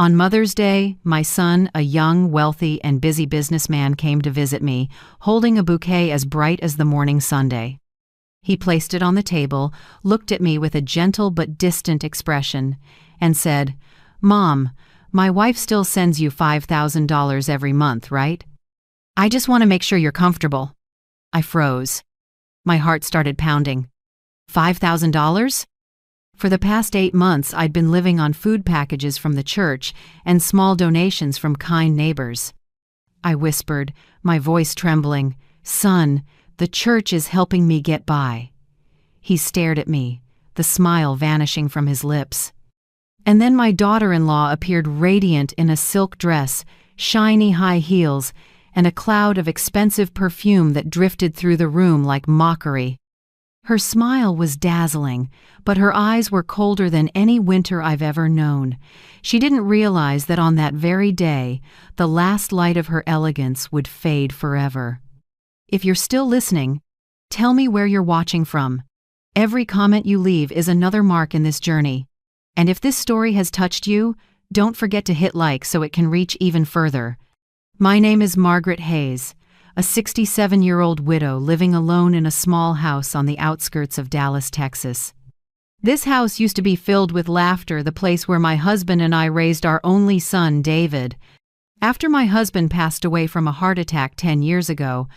On Mother's Day, my son, a young, wealthy, and busy businessman, came to visit me, holding a bouquet as bright as the morning Sunday. He placed it on the table, looked at me with a gentle but distant expression, and said, "Mom, my wife still sends you $5,000 every month, right? I just want to make sure you're comfortable." I froze. My heart started pounding. $5,000? For the past 8 months, I'd been living on food packages from the church and small donations from kind neighbors. I whispered, my voice trembling, "Son, the church is helping me get by." He stared at me, the smile vanishing from his lips. And then my daughter-in-law appeared radiant in a silk dress, shiny high heels, and a cloud of expensive perfume that drifted through the room like mockery. Her smile was dazzling, but her eyes were colder than any winter I've ever known. She didn't realize that on that very day, the last light of her elegance would fade forever. If you're still listening, tell me where you're watching from. Every comment you leave is another mark in this journey. And if this story has touched you, don't forget to hit like so it can reach even further. My name is Margaret Hayes, a 67-year-old widow living alone in a small house on the outskirts of Dallas, Texas. This house used to be filled with laughter, the place where my husband and I raised our only son, David. After my husband passed away from a heart attack 10 years ago,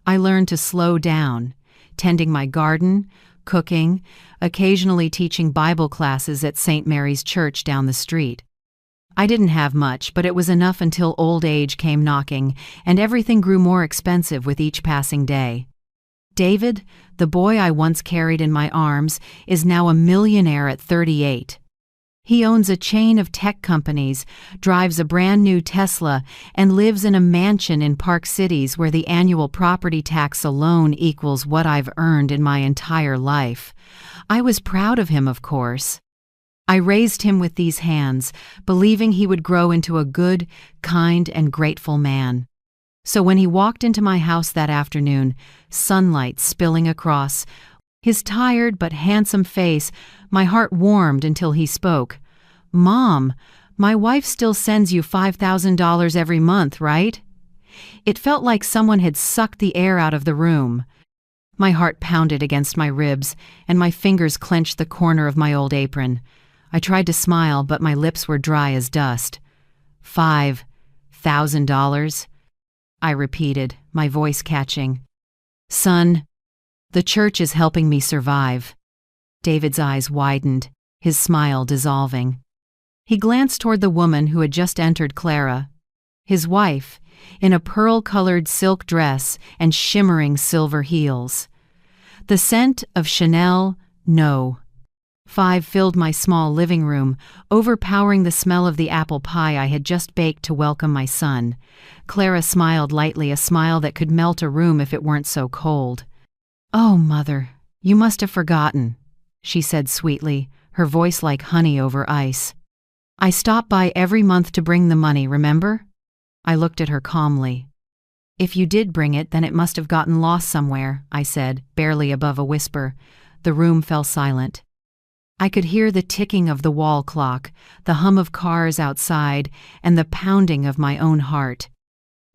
I learned to slow down, tending my garden, cooking, occasionally teaching Bible classes at St. Mary's Church down the street. I didn't have much, but it was enough until old age came knocking, and everything grew more expensive with each passing day. David, the boy I once carried in my arms, is now a millionaire at 38. He owns a chain of tech companies, drives a brand new Tesla, and lives in a mansion in Park Cities where the annual property tax alone equals what I've earned in my entire life. I was proud of him, of course. I raised him with these hands, believing he would grow into a good, kind, and grateful man. So when he walked into my house that afternoon, sunlight spilling across his tired but handsome face, my heart warmed until he spoke. "Mom, my wife still sends you $5,000 every month, right?" It felt like someone had sucked the air out of the room. My heart pounded against my ribs, and my fingers clenched the corner of my old apron. I tried to smile, but my lips were dry as dust. $5,000? I repeated, my voice catching. "Son, the church is helping me survive." David's eyes widened, his smile dissolving. He glanced toward the woman who had just entered, Clara, his wife, in a pearl-colored silk dress and shimmering silver heels. The scent of Chanel, no. 5 filled my small living room, overpowering the smell of the apple pie I had just baked to welcome my son. Clara smiled lightly, a smile that could melt a room if it weren't so cold. "Oh, Mother, you must have forgotten," she said sweetly, her voice like honey over ice. "I stop by every month to bring the money, remember?" I looked at her calmly. "If you did bring it, then it must have gotten lost somewhere," I said, barely above a whisper. The room fell silent. I could hear the ticking of the wall clock, the hum of cars outside, and the pounding of my own heart.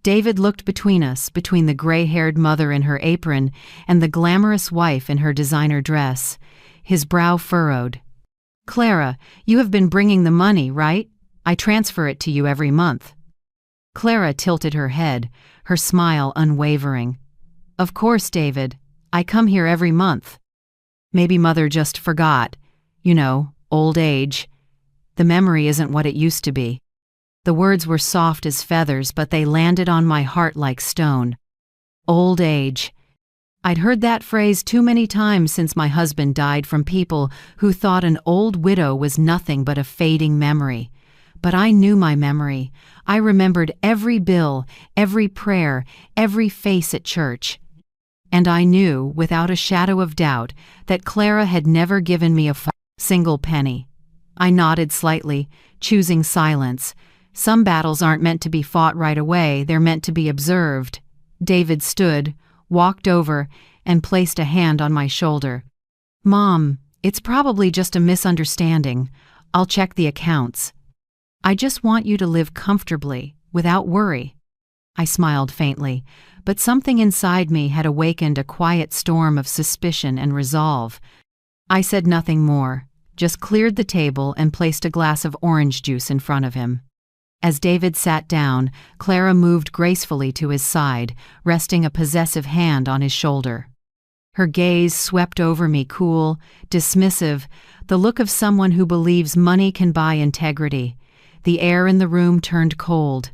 David looked between us, between the gray-haired mother in her apron and the glamorous wife in her designer dress. His brow furrowed. "Clara, you have been bringing the money, right? I transfer it to you every month." Clara tilted her head, her smile unwavering. "Of course, David. I come here every month." Maybe Mother just forgot. You know, old age. The memory isn't what it used to be. The words were soft as feathers, but they landed on my heart like stone. Old age. I'd heard that phrase too many times since my husband died from people who thought an old widow was nothing but a fading memory. But I knew my memory. I remembered every bill, every prayer, every face at church. And I knew, without a shadow of doubt, that Clara had never given me a single penny. I nodded slightly, choosing silence. Some battles aren't meant to be fought right away, they're meant to be observed. David stood, walked over, and placed a hand on my shoulder. "Mom, it's probably just a misunderstanding. I'll check the accounts." I just want you to live comfortably, without worry." I smiled faintly, but something inside me had awakened a quiet storm of suspicion and resolve. I said nothing more, just cleared the table and placed a glass of orange juice in front of him. As David sat down, Clara moved gracefully to his side, resting a possessive hand on his shoulder. Her gaze swept over me, cool, dismissive, the look of someone who believes money can buy integrity. The air in the room turned cold.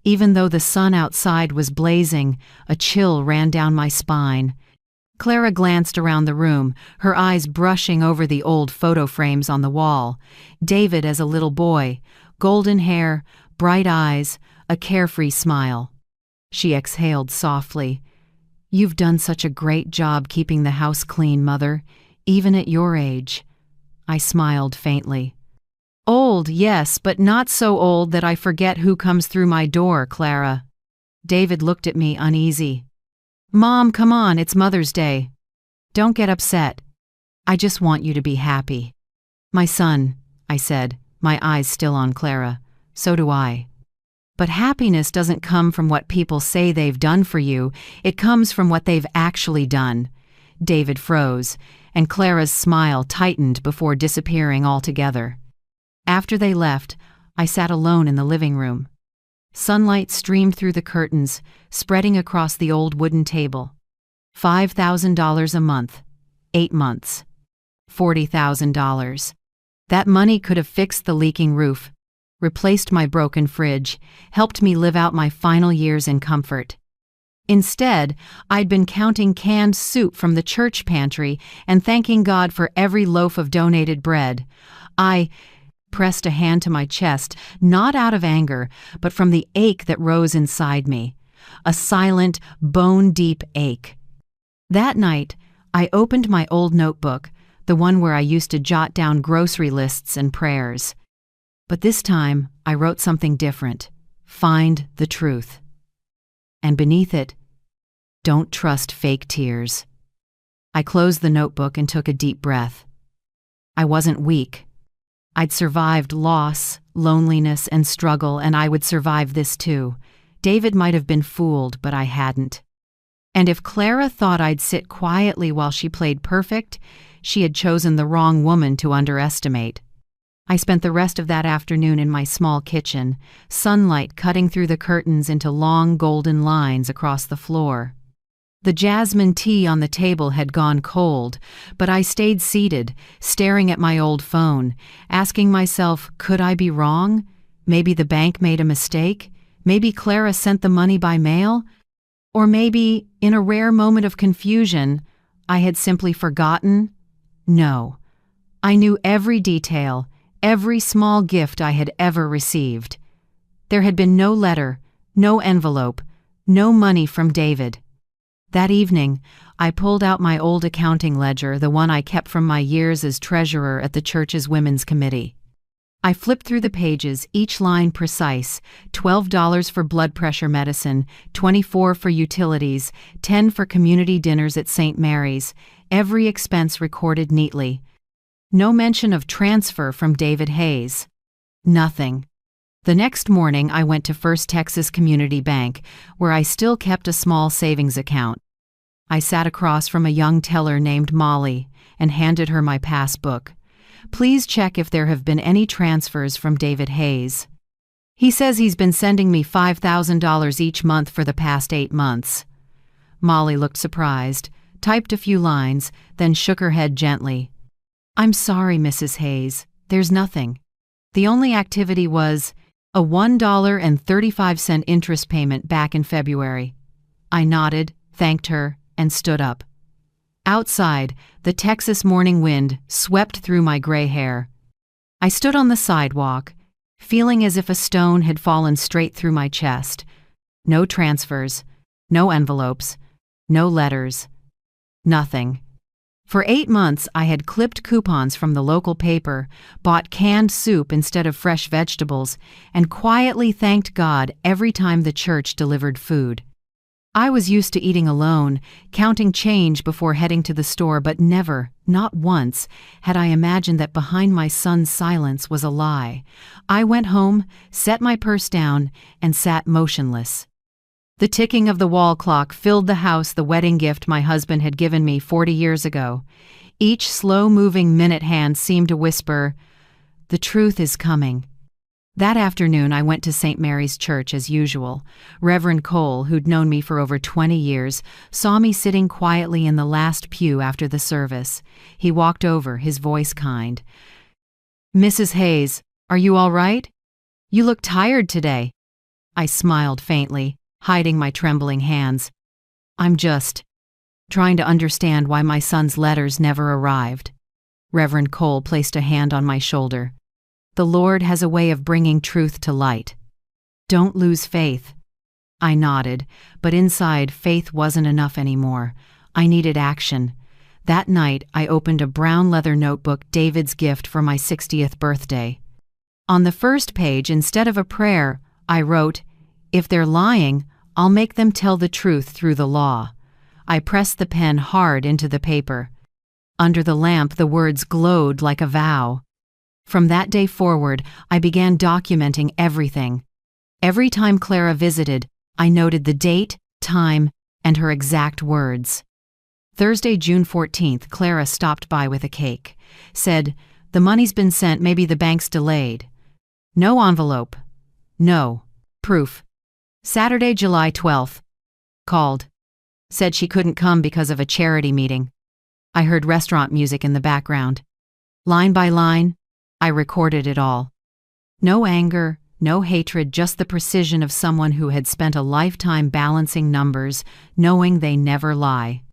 Even though the sun outside was blazing, a chill ran down my spine. Clara glanced around the room, her eyes brushing over the old photo frames on the wall. David as a little boy, golden hair, bright eyes, a carefree smile. She exhaled softly. "You've done such a great job keeping the house clean, Mother, even at your age." I smiled faintly. "Old, yes, but not so old that I forget who comes through my door, Clara." David looked at me uneasy. "Mom, come on, it's Mother's Day. Don't get upset. I just want you to be happy." "My son," I said, my eyes still on Clara, "so do I. But happiness doesn't come from what people say they've done for you, it comes from what they've actually done." David froze, and Clara's smile tightened before disappearing altogether. After they left, I sat alone in the living room. Sunlight streamed through the curtains, spreading across the old wooden table. $5,000 a month, 8 months. $40,000. That money could have fixed the leaking roof, replaced my broken fridge, helped me live out my final years in comfort. Instead, I'd been counting canned soup from the church pantry and thanking God for every loaf of donated bread. I pressed a hand to my chest, not out of anger, but from the ache that rose inside me. A silent, bone-deep ache. That night, I opened my old notebook, the one where I used to jot down grocery lists and prayers. But this time, I wrote something different. Find the truth. And beneath it, don't trust fake tears. I closed the notebook and took a deep breath. I wasn't weak. I'd survived loss, loneliness, and struggle, and I would survive this too. David might have been fooled, but I hadn't. And if Clara thought I'd sit quietly while she played perfect, she had chosen the wrong woman to underestimate. I spent the rest of that afternoon in my small kitchen, sunlight cutting through the curtains into long golden lines across the floor. The jasmine tea on the table had gone cold, but I stayed seated, staring at my old phone, asking myself, could I be wrong? Maybe the bank made a mistake? Maybe Clara sent the money by mail? Or maybe, in a rare moment of confusion, I had simply forgotten? No. I knew every detail, every small gift I had ever received. There had been no letter, no envelope, no money from David. That evening, I pulled out my old accounting ledger, the one I kept from my years as treasurer at the church's women's committee. I flipped through the pages, each line precise: $12 for blood pressure medicine, $24 for utilities, $10 for community dinners at St. Mary's, every expense recorded neatly. No mention of transfer from David Hayes. Nothing. The next morning, I went to First Texas Community Bank, where I still kept a small savings account. I sat across from a young teller named Molly and handed her my passbook. "Please check if there have been any transfers from David Hayes. He says he's been sending me $5,000 each month for the past 8 months." Molly looked surprised, typed a few lines, then shook her head gently. "I'm sorry, Mrs. Hayes, there's nothing. The only activity was a $1.35 interest payment back in February." I nodded, thanked her, and stood up. Outside, the Texas morning wind swept through my gray hair. I stood on the sidewalk, feeling as if a stone had fallen straight through my chest. No transfers, no envelopes, no letters, nothing. For 8 months, I had clipped coupons from the local paper, bought canned soup instead of fresh vegetables, and quietly thanked God every time the church delivered food. I was used to eating alone, counting change before heading to the store, but never Not once had I imagined that behind my son's silence was a lie. I went home, set my purse down, and sat motionless. The ticking of the wall clock filled the house, the wedding gift my husband had given me 40 years ago. Each slow-moving minute hand seemed to whisper, "The truth is coming." That afternoon, I went to St. Mary's Church as usual. Reverend Cole, who'd known me for over 20 years, saw me sitting quietly in the last pew after the service. He walked over, his voice kind. "Mrs. Hayes, are you all right? You look tired today." I smiled faintly, hiding my trembling hands. "I'm just trying to understand why my son's letters never arrived." Reverend Cole placed a hand on my shoulder. "The Lord has a way of bringing truth to light. Don't lose faith." I nodded, but inside, faith wasn't enough anymore. I needed action. That night, I opened a brown leather notebook, David's gift for my 60th birthday. On the first page, instead of a prayer, I wrote, "If they're lying, I'll make them tell the truth through the law." I pressed the pen hard into the paper. Under the lamp, the words glowed like a vow. From that day forward, I began documenting everything. Every time Clara visited, I noted the date, time, and her exact words. Thursday, June 14th, Clara stopped by with a cake. Said, "The money's been sent, maybe the bank's delayed." No envelope. No proof. Saturday, July 12th. Called. Said she couldn't come because of a charity meeting. I heard restaurant music in the background. Line by line, I recorded it all. No anger, no hatred, just the precision of someone who had spent a lifetime balancing numbers, knowing they never lie.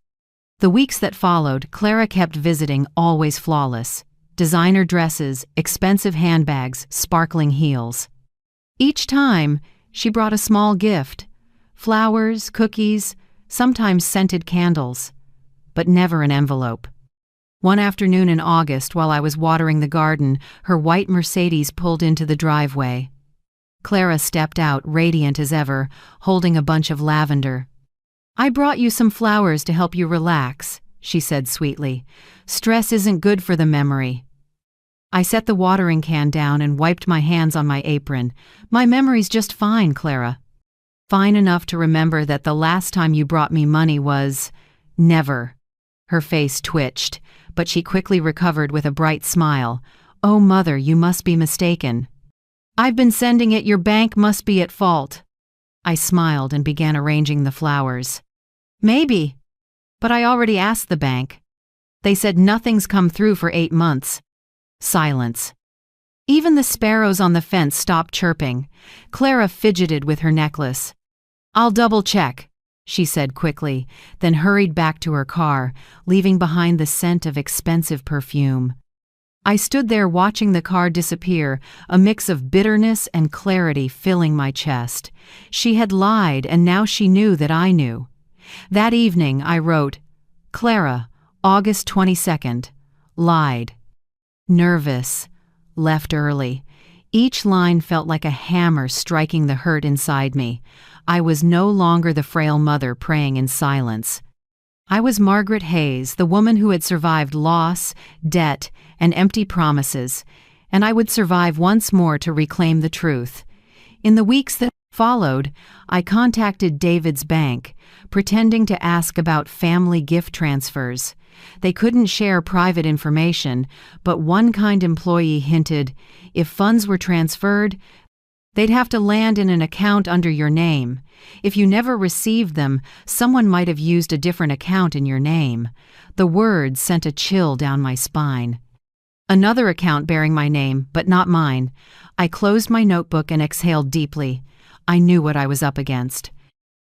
The weeks that followed, Clara kept visiting, always flawless. Designer dresses, expensive handbags, sparkling heels. Each time, she brought a small gift. Flowers, cookies, sometimes scented candles. But never an envelope. One afternoon in August, while I was watering the garden, her white Mercedes pulled into the driveway. Clara stepped out, radiant as ever, holding a bunch of lavender. "I brought you some flowers to help you relax," she said sweetly. "Stress isn't good for the memory." I set the watering can down and wiped my hands on my apron. "My memory's just fine, Clara. Fine enough to remember that the last time you brought me money was never." Her face twitched, but she quickly recovered with a bright smile. "Oh, Mother, you must be mistaken. I've been sending it, your bank must be at fault." I smiled and began arranging the flowers. "Maybe, but I already asked the bank. They said nothing's come through for 8 months. Silence. Even the sparrows on the fence stopped chirping. Clara fidgeted with her necklace. "I'll double-check," she said quickly, then hurried back to her car, leaving behind the scent of expensive perfume. I stood there watching the car disappear, a mix of bitterness and clarity filling my chest. She had lied, and now she knew that I knew. That evening, I wrote, "Clara, August 22nd, lied. Nervous, left early." Each line felt like a hammer striking the hurt inside me. I was no longer the frail mother praying in silence. I was Margaret Hayes, the woman who had survived loss, debt, and empty promises, and I would survive once more to reclaim the truth. In the weeks that followed, I contacted David's bank, pretending to ask about family gift transfers. They couldn't share private information, but one kind employee hinted if funds were transferred, they'd have to land in an account under your name. If you never received them, someone might have used a different account in your name. The words sent a chill down my spine. Another account bearing my name, but not mine. I closed my notebook and exhaled deeply. I knew what I was up against.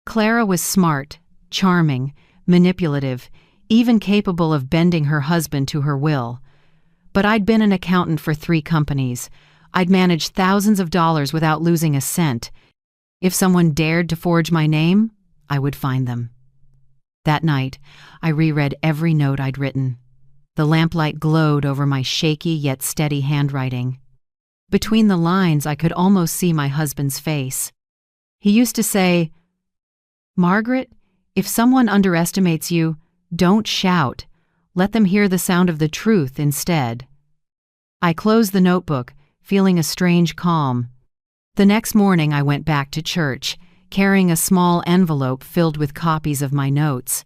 Clara was smart, charming, manipulative, even capable of bending her husband to her will. But I'd been an accountant for 3 companies. I'd managed thousands of dollars without losing a cent. If someone dared to forge my name, I would find them. That night, I reread every note I'd written. The lamplight glowed over my shaky yet steady handwriting. Between the lines, I could almost see my husband's face. He used to say, "Margaret, if someone underestimates you, don't shout. Let them hear the sound of the truth instead. I closed the notebook, feeling a strange calm. The next morning I went back to church, carrying a small envelope filled with copies of my notes.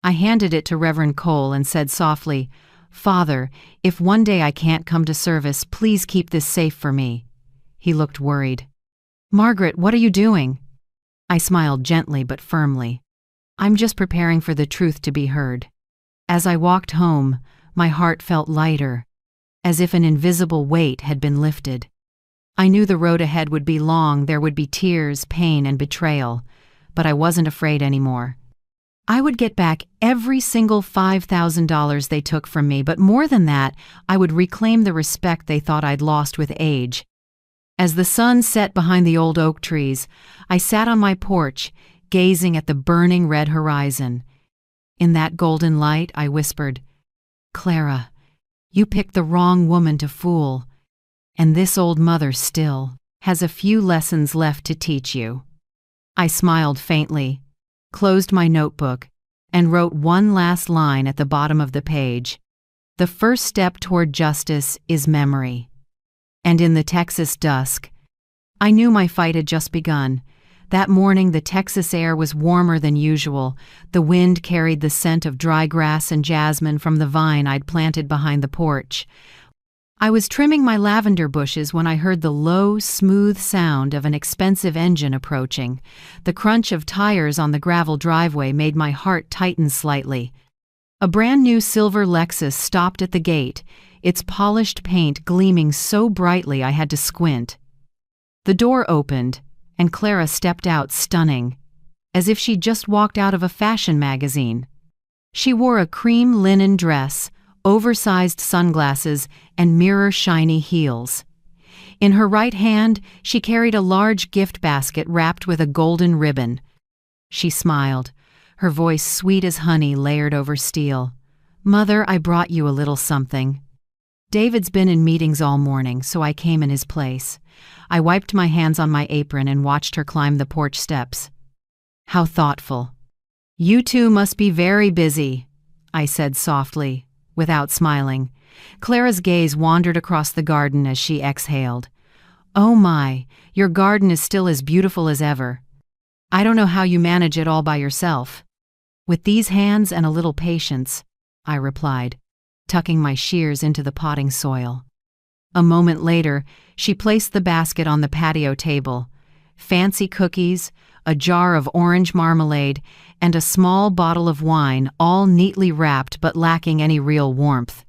I handed it to Reverend Cole and said softly, "Father, if one day I can't come to service, please keep this safe for me." He looked worried. "Margaret, what are you doing?" I smiled gently but firmly. "I'm just preparing for the truth to be heard." As I walked home, my heart felt lighter, as if an invisible weight had been lifted. I knew the road ahead would be long, there would be tears, pain, and betrayal, but I wasn't afraid anymore. I would get back every single $5,000 they took from me, but more than that, I would reclaim the respect they thought I'd lost with age. As the sun set behind the old oak trees, I sat on my porch, gazing at the burning red horizon. In that golden light, I whispered, "Clara, you picked the wrong woman to fool, and this old mother still has a few lessons left to teach you." I smiled faintly, closed my notebook, and wrote one last line at the bottom of the page. "The first step toward justice is memory." And in the Texas dusk, I knew my fight had just begun. That morning the Texas air was warmer than usual. The wind carried the scent of dry grass and jasmine from the vine I'd planted behind the porch. I was trimming my lavender bushes when I heard the low, smooth sound of an expensive engine approaching. The crunch of tires on the gravel driveway made my heart tighten slightly. A brand new silver Lexus stopped at the gate, its polished paint gleaming so brightly I had to squint. The door opened, and Clara stepped out stunning, as if she'd just walked out of a fashion magazine. She wore a cream linen dress, oversized sunglasses, and mirror-shiny heels. In her right hand, she carried a large gift basket wrapped with a golden ribbon. She smiled, her voice sweet as honey layered over steel. "Mother, I brought you a little something." David's been in meetings all morning, so I came in his place. I wiped my hands on my apron and watched her climb the porch steps. "How thoughtful." "You two must be very busy," I said softly, without smiling. Clara's gaze wandered across the garden as she exhaled. "Oh my, your garden is still as beautiful as ever. I don't know how you manage it all by yourself." "With these hands and a little patience," I replied, tucking my shears into the potting soil. A moment later, she placed the basket on the patio table. Fancy cookies, a jar of orange marmalade, and a small bottle of wine, all neatly wrapped but lacking any real warmth.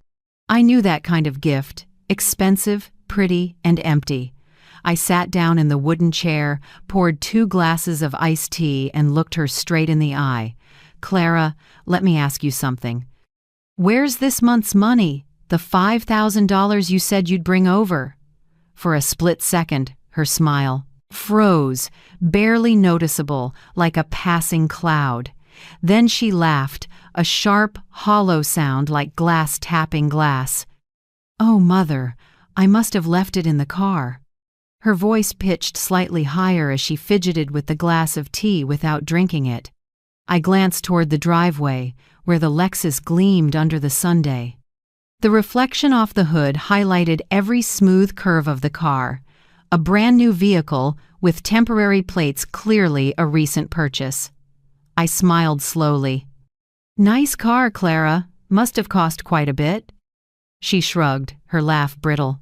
I knew that kind of gift, expensive, pretty, and empty. I sat down in the wooden chair, poured 2 glasses of iced tea, and looked her straight in the eye. "Clara, let me ask you something. Where's this month's money? The $5,000 you said you'd bring over?" For a split second, her smile froze, barely noticeable, like a passing cloud. Then she laughed, a sharp, hollow sound like glass tapping glass. "Oh, Mother, I must have left it in the car." Her voice pitched slightly higher as she fidgeted with the glass of tea without drinking it. I glanced toward the driveway, where the Lexus gleamed under the Sunday. The reflection off the hood highlighted every smooth curve of the car. A brand new vehicle with temporary plates, clearly a recent purchase. I smiled slowly. "Nice car, Clara. Must have cost quite a bit." She shrugged, her laugh brittle.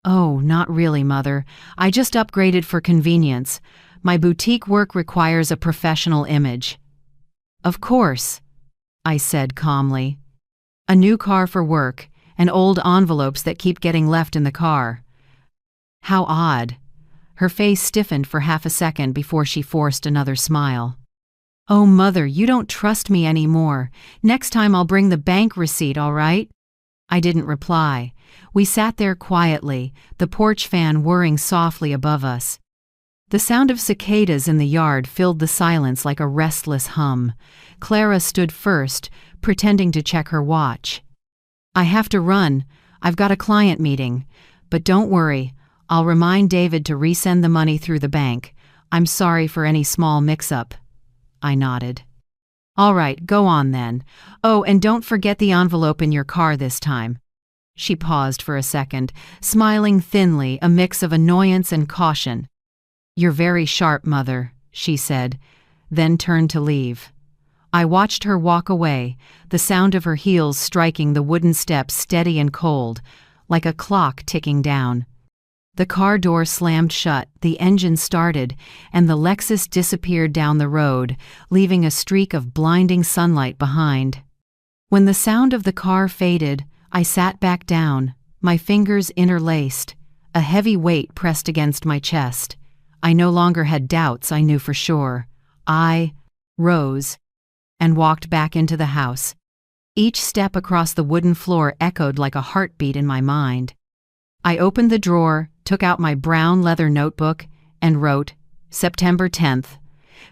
"Oh, not really, Mother. I just upgraded for convenience. My boutique work requires a professional image." "Of course," I said calmly. "A new car for work, and old envelopes that keep getting left in the car." How odd. Her face stiffened for half a second before she forced another smile. "Oh, Mother, you don't trust me anymore. Next time I'll bring the bank receipt, all right?" I didn't reply. We sat there quietly, the porch fan whirring softly above us. The sound of cicadas in the yard filled the silence like a restless hum. Clara stood first, pretending to check her watch. "I have to run. I've got a client meeting. But don't worry, I'll remind David to resend the money through the bank. I'm sorry for any small mix-up." I nodded. All right, go on then. Oh, and don't forget the envelope in your car this time. She paused for a second, smiling thinly, a mix of annoyance and caution. You're very sharp, Mother, she said, then turned to leave. I watched her walk away, the sound of her heels striking the wooden steps steady and cold, like a clock ticking down. The car door slammed shut, the engine started, and the Lexus disappeared down the road, leaving a streak of blinding sunlight behind. When the sound of the car faded, I sat back down, my fingers interlaced, a heavy weight pressed against my chest. I no longer had doubts, I knew for sure. I rose and walked back into the house. Each step across the wooden floor echoed like a heartbeat in my mind. I opened the drawer, took out my brown leather notebook, and wrote, September 10th.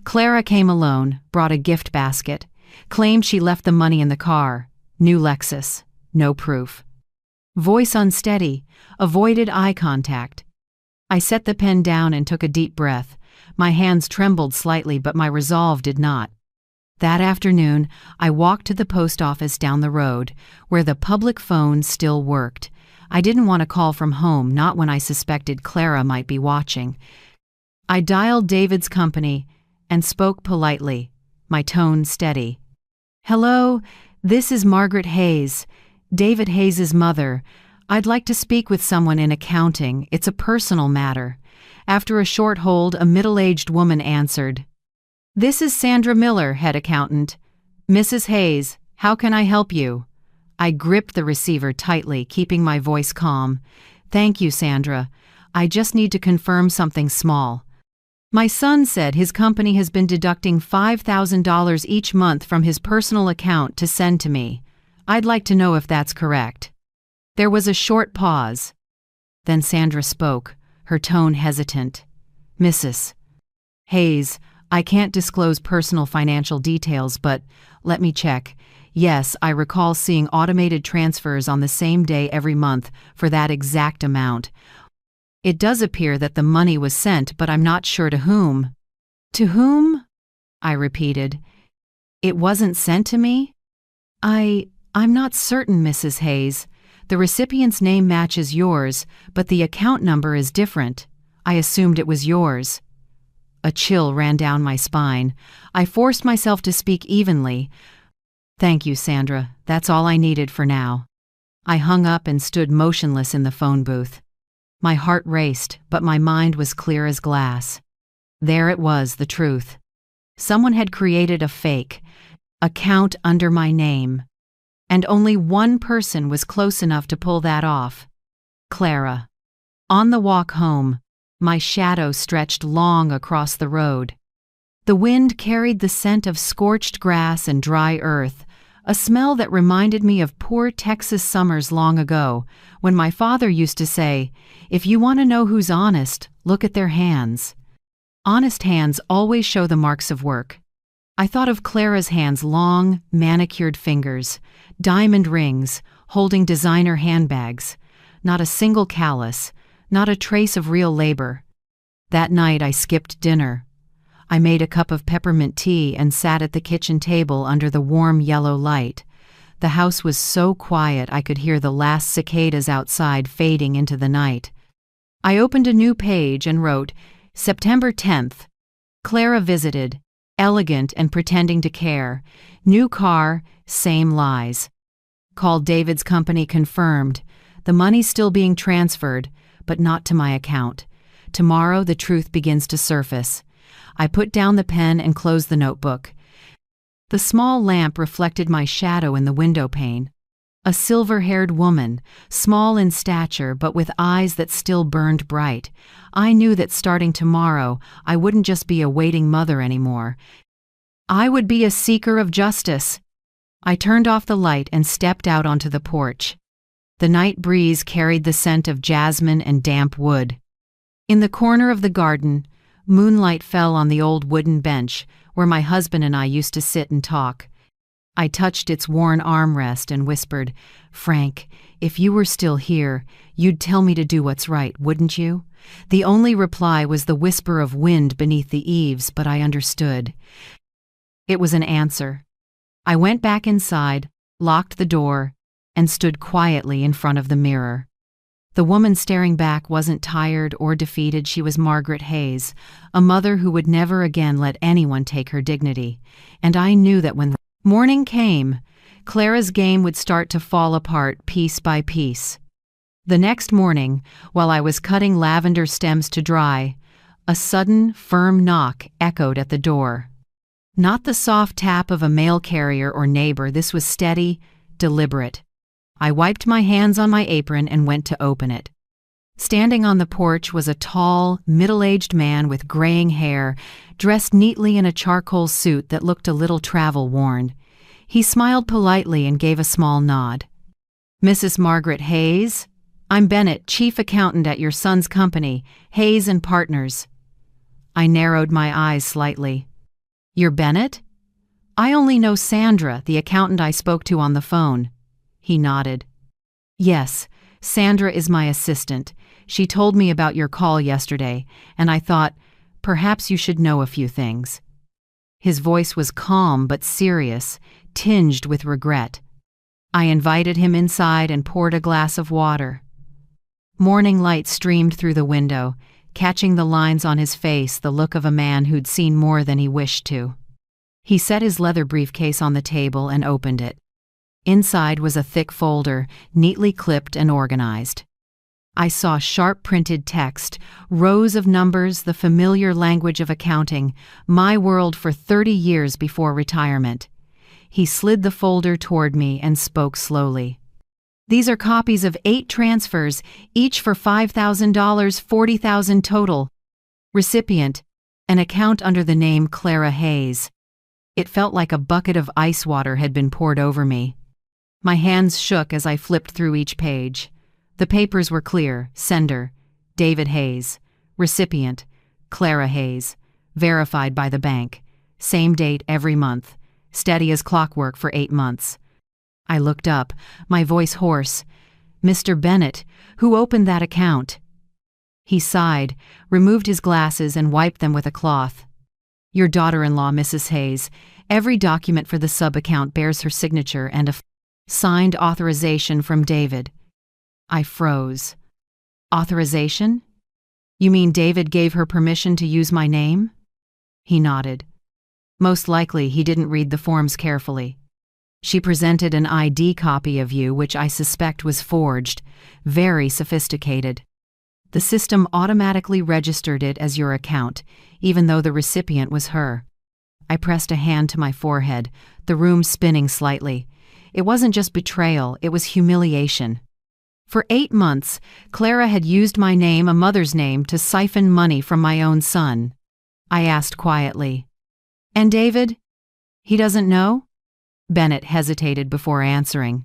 Clara came alone, brought a gift basket, claimed she left the money in the car. New Lexus. No proof. Voice unsteady, avoided eye contact. I set the pen down and took a deep breath. My hands trembled slightly, but my resolve did not. That afternoon, I walked to the post office down the road, where the public phone still worked. I didn't want to call from home, not when I suspected Clara might be watching. I dialed David's company and spoke politely, my tone steady. Hello, this is Margaret Hayes, David Hayes's mother. I'd like to speak with someone in accounting. It's a personal matter. After a short hold, a middle-aged woman answered. This is Sandra Miller, head accountant. Mrs. Hayes, how can I help you? I gripped the receiver tightly, keeping my voice calm. Thank you, Sandra. I just need to confirm something small. My son said his company has been deducting $5,000 each month from his personal account to send to me. I'd like to know if that's correct. There was a short pause. Then Sandra spoke, her tone hesitant. Mrs. Hayes, I can't disclose personal financial details, but let me check. Yes, I recall seeing automated transfers on the same day every month for that exact amount. It does appear that the money was sent, but I'm not sure to whom. To whom? I repeated. It wasn't sent to me? I'm not certain, Mrs. Hayes. The recipient's name matches yours, but the account number is different. I assumed it was yours. A chill ran down my spine. I forced myself to speak evenly. Thank you, Sandra. That's all I needed for now. I hung up and stood motionless in the phone booth. My heart raced, but my mind was clear as glass. There it was, the truth. Someone had created a fake account under my name. And only one person was close enough to pull that off. Clara. On the walk home, my shadow stretched long across the road. The wind carried the scent of scorched grass and dry earth, a smell that reminded me of poor Texas summers long ago, when my father used to say, if you want to know who's honest, look at their hands. Honest hands always show the marks of work. I thought of Clara's hands, long, manicured fingers, diamond rings, holding designer handbags, not a single callus, not a trace of real labor. That night I skipped dinner. I made a cup of peppermint tea and sat at the kitchen table under the warm yellow light. The house was so quiet I could hear the last cicadas outside fading into the night. I opened a new page and wrote, September 10th. Clara visited, elegant and pretending to care. New car, same lies. Called David's company, confirmed. The money's still being transferred, but not to my account. Tomorrow the truth begins to surface. I put down the pen and closed the notebook. The small lamp reflected my shadow in the window pane. A silver-haired woman, small in stature but with eyes that still burned bright. I knew that starting tomorrow, I wouldn't just be a waiting mother anymore. I would be a seeker of justice. I turned off the light and stepped out onto the porch. The night breeze carried the scent of jasmine and damp wood. In the corner of the garden, moonlight fell on the old wooden bench where my husband and I used to sit and talk. I touched its worn armrest and whispered, Frank, if you were still here, you'd tell me to do what's right, wouldn't you? The only reply was the whisper of wind beneath the eaves, but I understood. It was an answer, I went back inside, locked the door, and stood quietly in front of the mirror. The woman staring back wasn't tired or defeated. She was Margaret Hayes, a mother who would never again let anyone take her dignity. And I knew that when morning came, Clara's game would start to fall apart piece by piece. The next morning, while I was cutting lavender stems to dry, a sudden, firm knock echoed at the door. Not the soft tap of a mail carrier or neighbor. This was steady, deliberate. I wiped my hands on my apron and went to open it. Standing on the porch was a tall, middle-aged man with graying hair, dressed neatly in a charcoal suit that looked a little travel-worn. He smiled politely and gave a small nod. "Mrs. Margaret Hayes? I'm Bennett, chief accountant at your son's company, Hayes and Partners." I narrowed my eyes slightly. "You're Bennett? I only know Sandra, the accountant I spoke to on the phone." He nodded. "Yes, Sandra is my assistant. She told me about your call yesterday, and I thought, perhaps you should know a few things." His voice was calm but serious, tinged with regret. I invited him inside and poured a glass of water. Morning light streamed through the window, catching the lines on his face, the look of a man who'd seen more than he wished to. He set his leather briefcase on the table and opened it. Inside was a thick folder, neatly clipped and organized. I saw sharp-printed text, rows of numbers, the familiar language of accounting, my world for 30 years before retirement. He slid the folder toward me and spoke slowly. "These are copies of 8 transfers, each for $5,000, $40,000 total. Recipient, an account under the name Clara Hayes." It felt like a bucket of ice water had been poured over me. My hands shook as I flipped through each page. The papers were clear. Sender, David Hayes. Recipient, Clara Hayes. Verified by the bank. Same date every month. Steady as clockwork for 8 months. I looked up, my voice hoarse. "Mr. Bennett, who opened that account?" He sighed, removed his glasses and wiped them with a cloth. "Your daughter-in-law, Mrs. Hayes. Every document for the sub-account bears her signature and a signed authorization from David." I froze. "Authorization? You mean David gave her permission to use my name?" He nodded. "Most likely he didn't read the forms carefully. She presented an ID copy of you, which I suspect was forged, very sophisticated. The system automatically registered it as your account, even though the recipient was her." I pressed a hand to my forehead, the room spinning slightly. It wasn't just betrayal, it was humiliation. For 8 months, Clara had used my name, a mother's name, to siphon money from my own son. I asked quietly, "And David? He doesn't know?" Bennett hesitated before answering.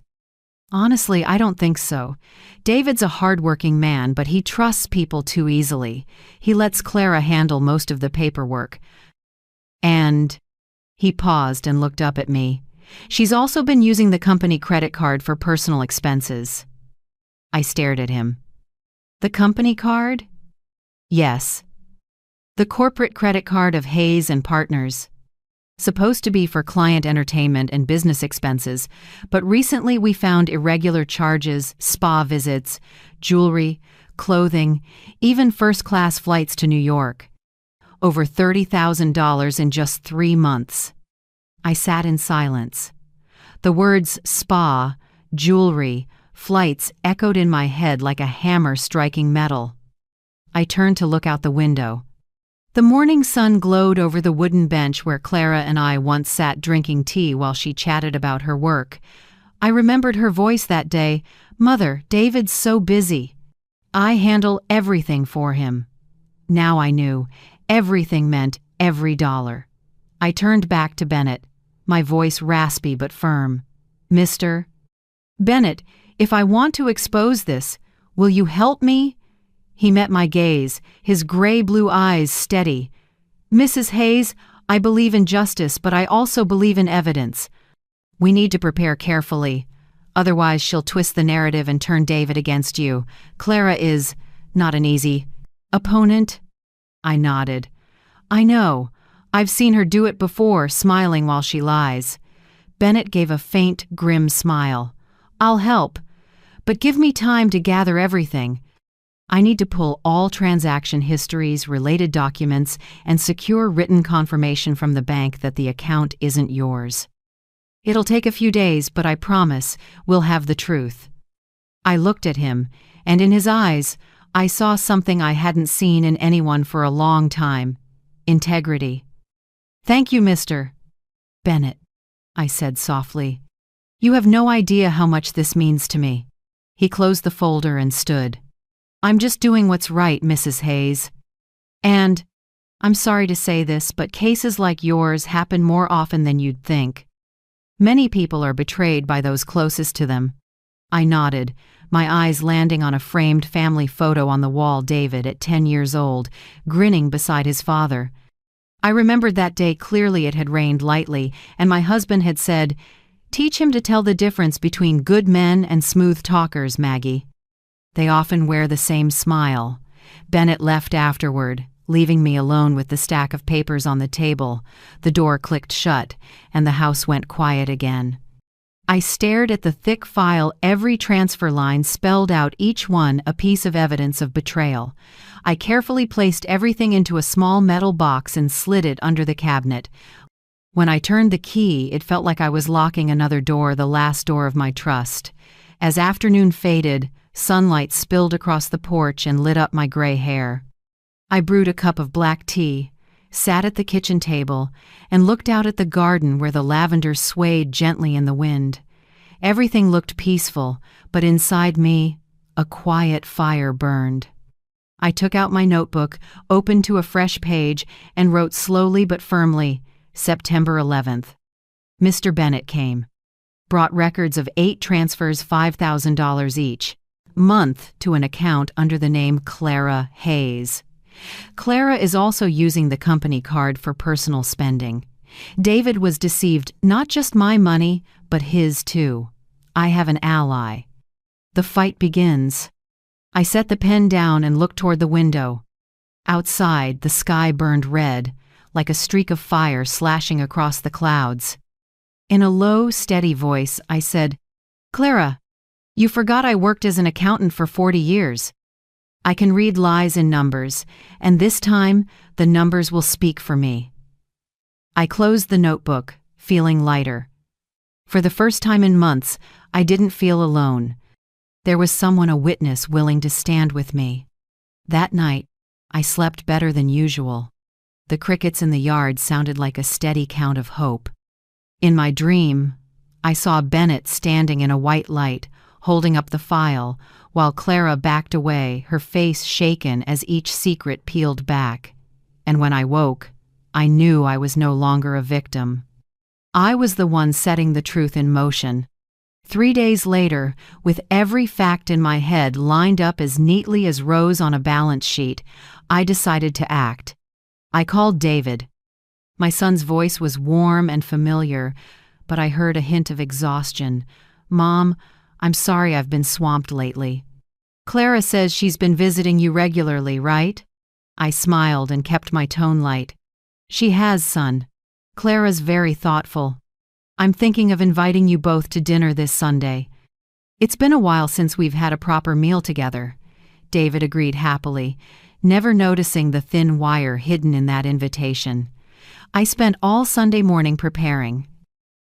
"Honestly, I don't think so. David's a hard-working man, but he trusts people too easily. He lets Clara handle most of the paperwork. And..." He paused and looked up at me. "She's also been using the company credit card for personal expenses." I stared at him. "The company card?" "Yes. The corporate credit card of Hayes and Partners. Supposed to be for client entertainment and business expenses, but recently we found irregular charges, spa visits, jewelry, clothing, even first-class flights to New York. Over $30,000 in just 3 months. I sat in silence. The words spa, jewelry, flights echoed in my head like a hammer striking metal. I turned to look out the window. The morning sun glowed over the wooden bench where Clara and I once sat drinking tea while she chatted about her work. I remembered her voice that day. "Mother, David's so busy. I handle everything for him." Now I knew. Everything meant every dollar. I turned back to Bennett, my voice raspy but firm. "Mr. Bennett, if I want to expose this, will you help me?" He met my gaze, his gray-blue eyes steady. "Mrs. Hayes, I believe in justice, but I also believe in evidence. We need to prepare carefully. Otherwise, she'll twist the narrative and turn David against you. Clara is not an easy opponent." I nodded. "I know. I've seen her do it before, smiling while she lies. Bennett gave a faint, grim smile. "I'll help, but give me time to gather everything. I need to pull all transaction histories, related documents, and secure written confirmation from the bank that the account isn't yours. It'll take a few days, but I promise we'll have the truth." I looked at him, and in his eyes, I saw something I hadn't seen in anyone for a long time: integrity. "Thank you, Mr. Bennett," I said softly. "You have no idea how much this means to me." He closed the folder and stood. "I'm just doing what's right, Mrs. Hayes. And, I'm sorry to say this, but cases like yours happen more often than you'd think. Many people are betrayed by those closest to them." I nodded, my eyes landing on a framed family photo on the wall. David, at 10 years old, grinning beside his father. I remembered that day clearly. It had rained lightly, and my husband had said, "Teach him to tell the difference between good men and smooth talkers, Maggie. They often wear the same smile." Bennett left afterward, leaving me alone with the stack of papers on the table. The door clicked shut, and the house went quiet again. I stared at the thick file. Every transfer line spelled out, each one a piece of evidence of betrayal. I carefully placed everything into a small metal box and slid it under the cabinet. When I turned the key, it felt like I was locking another door, the last door of my trust. As afternoon faded, sunlight spilled across the porch and lit up my gray hair. I brewed a cup of black tea, sat at the kitchen table, and looked out at the garden where the lavender swayed gently in the wind. Everything looked peaceful, but inside me, a quiet fire burned. I took out my notebook, opened to a fresh page, and wrote slowly but firmly, September 11th. Mr. Bennett came. Brought records of 8 transfers, $5,000 each, month, to an account under the name Clara Hayes. Clara is also using the company card for personal spending. David was deceived, not just my money, but his too. I have an ally. The fight begins. I set the pen down and looked toward the window. Outside, the sky burned red, like a streak of fire slashing across the clouds. In a low, steady voice, I said, "Clara, you forgot I worked as an accountant for 40 years. I can read lies in numbers, and this time, the numbers will speak for me." I closed the notebook, feeling lighter. For the first time in months, I didn't feel alone. There was someone, a witness, willing to stand with me. That night, I slept better than usual. The crickets in the yard sounded like a steady count of hope. In my dream, I saw Bennett standing in a white light, holding up the file, while Clara backed away, her face shaken as each secret peeled back. And when I woke, I knew I was no longer a victim. I was the one setting the truth in motion. 3 days later, with every fact in my head lined up as neatly as rows on a balance sheet, I decided to act. I called David. My son's voice was warm and familiar, but I heard a hint of exhaustion. "Mom, I'm sorry I've been swamped lately. Clara says she's been visiting you regularly, right?" I smiled and kept my tone light. "She has, son. Clara's very thoughtful. I'm thinking of inviting you both to dinner this Sunday. It's been a while since we've had a proper meal together." David agreed happily, never noticing the thin wire hidden in that invitation. I spent all Sunday morning preparing.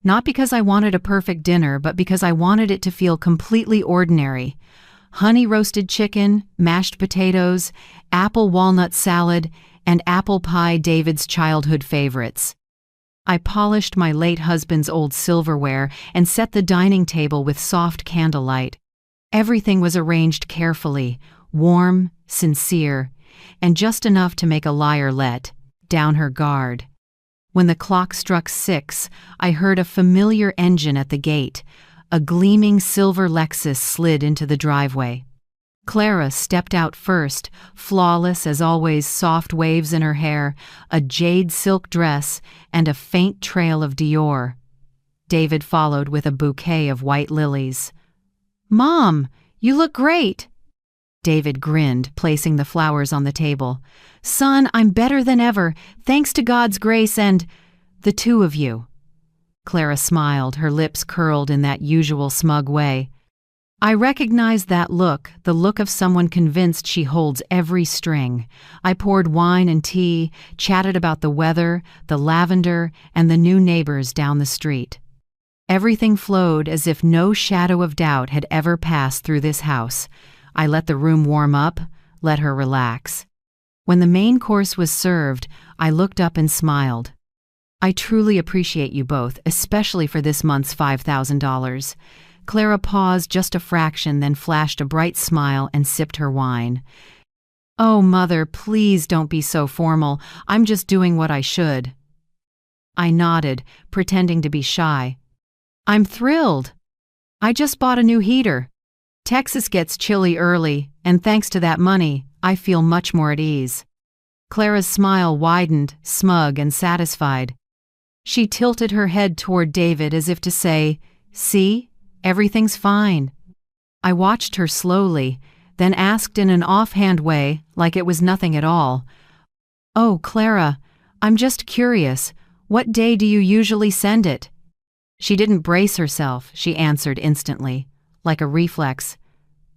Not because I wanted a perfect dinner, but because I wanted it to feel completely ordinary. Honey roasted chicken, mashed potatoes, apple walnut salad, and apple pie, David's childhood favorites. I polished my late husband's old silverware and set the dining table with soft candlelight. Everything was arranged carefully, warm, sincere, and just enough to make a liar let down her guard. When the clock struck 6, I heard a familiar engine at the gate. A gleaming silver Lexus slid into the driveway. Clara stepped out first, flawless as always, soft waves in her hair, a jade silk dress, and a faint trail of Dior. David followed with a bouquet of white lilies. "Mom, you look great!" David grinned, placing the flowers on the table. "Son, I'm better than ever, thanks to God's grace and the two of you." Clara smiled, her lips curled in that usual smug way. I recognized that look, the look of someone convinced she holds every string. I poured wine and tea, chatted about the weather, the lavender, and the new neighbors down the street. Everything flowed as if no shadow of doubt had ever passed through this house. I let the room warm up, let her relax. When the main course was served, I looked up and smiled. I truly appreciate you both, especially for this month's $5,000. Clara paused just a fraction, then flashed a bright smile and sipped her wine. Oh, Mother, please don't be so formal. I'm just doing what I should. I nodded, pretending to be shy. I'm thrilled. I just bought a new heater. Texas gets chilly early, and thanks to that money, I feel much more at ease. Clara's smile widened, smug and satisfied. She tilted her head toward David as if to say, "See? Everything's fine." I watched her slowly, then asked in an offhand way, like it was nothing at all, "Oh, Clara, I'm just curious. What day do you usually send it?" She didn't brace herself, she answered instantly, like a reflex.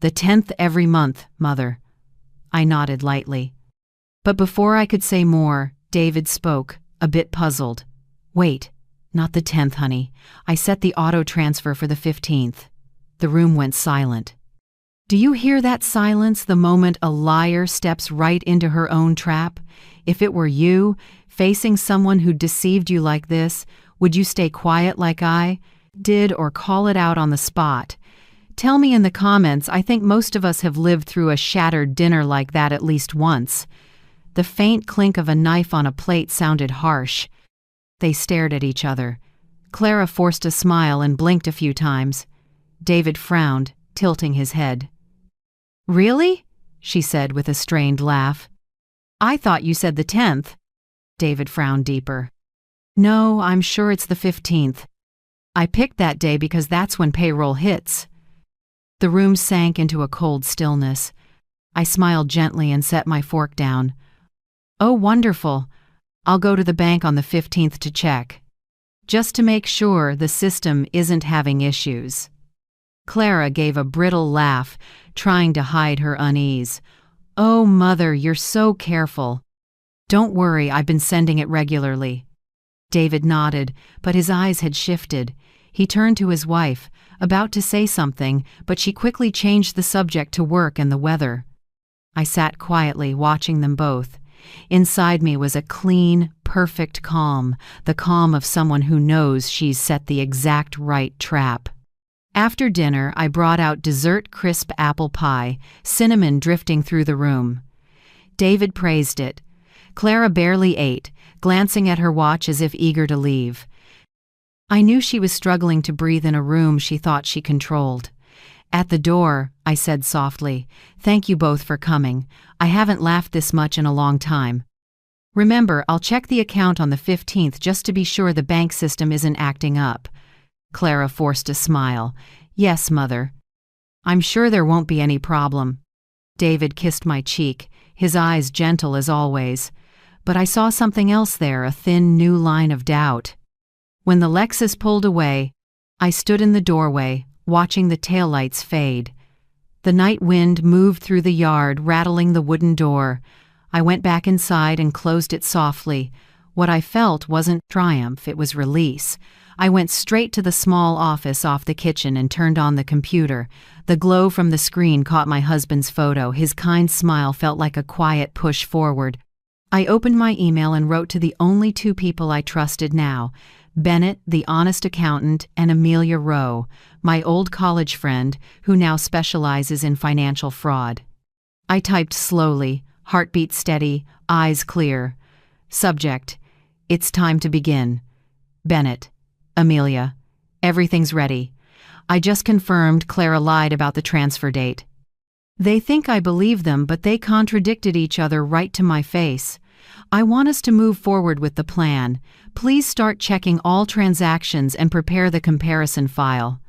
"The 10th every month, Mother." I nodded lightly. But before I could say more, David spoke, a bit puzzled. "Wait, not the 10th, honey. I set the auto transfer for the 15th. The room went silent. Do you hear that silence the moment a liar steps right into her own trap? If it were you, facing someone who deceived you like this, would you stay quiet like I did or call it out on the spot? Tell me in the comments. I think most of us have lived through a shattered dinner like that at least once. The faint clink of a knife on a plate sounded harsh. They stared at each other. Clara forced a smile and blinked a few times. David frowned, tilting his head. "Really?" she said with a strained laugh. "I thought you said the 10th. David frowned deeper. "No, I'm sure it's the 15th. I picked that day because that's when payroll hits." The room sank into a cold stillness. I smiled gently and set my fork down. "Oh, wonderful. I'll go to the bank on the 15th to check. Just to make sure the system isn't having issues." Clara gave a brittle laugh, trying to hide her unease. "Oh, Mother, you're so careful." "Don't worry, I've been sending it regularly." David nodded, but his eyes had shifted. He turned to his wife, about to say something, but she quickly changed the subject to work and the weather. I sat quietly, watching them both. Inside me was a clean, perfect calm, the calm of someone who knows she's set the exact right trap. After dinner, I brought out dessert crisp apple pie, cinnamon drifting through the room. David praised it. Clara barely ate, glancing at her watch as if eager to leave. I knew she was struggling to breathe in a room she thought she controlled. At the door, I said softly, "Thank you both for coming. I haven't laughed this much in a long time. Remember, I'll check the account on the 15th just to be sure the bank system isn't acting up." Clara forced a smile. "Yes, Mother. I'm sure there won't be any problem." David kissed my cheek, his eyes gentle as always. But I saw something else there, a thin new line of doubt. When the Lexus pulled away, I stood in the doorway, watching the taillights fade. The night wind moved through the yard, rattling the wooden door. I went back inside and closed it softly. What I felt wasn't triumph, it was release. I went straight to the small office off the kitchen and turned on the computer. The glow from the screen caught my husband's photo. His kind smile felt like a quiet push forward. I opened my email and wrote to the only two people I trusted now, Bennett, the honest accountant, and Amelia Rowe, my old college friend, who now specializes in financial fraud. I typed slowly, heartbeat steady, eyes clear. Subject: It's time to begin. Bennett. Amelia. Everything's ready. I just confirmed Clara lied about the transfer date. They think I believe them, but they contradicted each other right to my face. I want us to move forward with the plan. Please start checking all transactions and prepare the comparison file.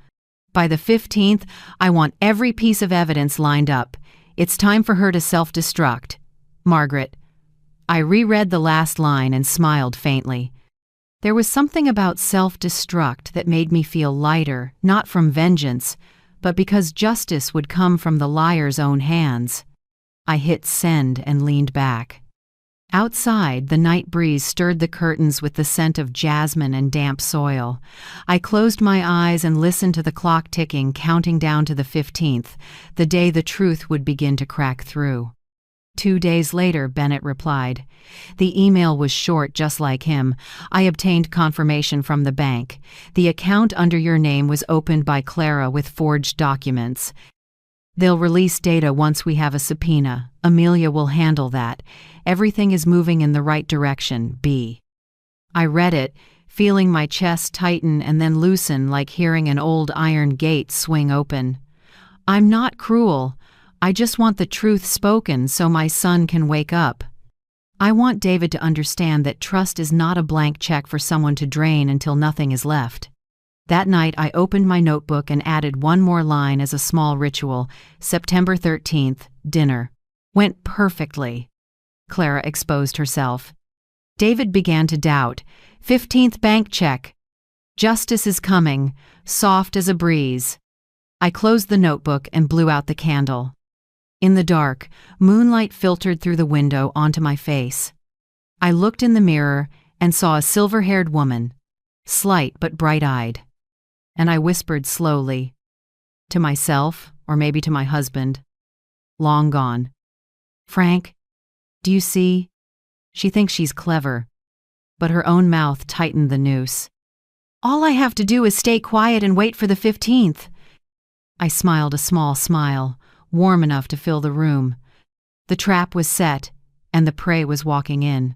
By the 15th, I want every piece of evidence lined up. It's time for her to self-destruct. Margaret. I reread the last line and smiled faintly. There was something about self-destruct that made me feel lighter, not from vengeance, but because justice would come from the liar's own hands. I hit send and leaned back. Outside, the night breeze stirred the curtains with the scent of jasmine and damp soil. I closed my eyes and listened to the clock ticking, counting down to the 15th, the day the truth would begin to crack through. 2 days later, Bennett replied. The email was short, just like him. I obtained confirmation from the bank. The account under your name was opened by Clara with forged documents. They'll release data once we have a subpoena. Amelia will handle that. Everything is moving in the right direction, B. I read it, feeling my chest tighten and then loosen like hearing an old iron gate swing open. I'm not cruel. I just want the truth spoken so my son can wake up. I want David to understand that trust is not a blank check for someone to drain until nothing is left. That night, I opened my notebook and added one more line as a small ritual. September 13th, dinner. Went perfectly. Clara exposed herself. David began to doubt. 15th bank check. Justice is coming, soft as a breeze. I closed the notebook and blew out the candle. In the dark, moonlight filtered through the window onto my face. I looked in the mirror and saw a silver-haired woman, slight but bright-eyed. And I whispered slowly, to myself, or maybe to my husband, long gone. Frank, do you see? She thinks she's clever, but her own mouth tightened the noose. All I have to do is stay quiet and wait for the 15th. I smiled a small smile, warm enough to fill the room. The trap was set, and the prey was walking in.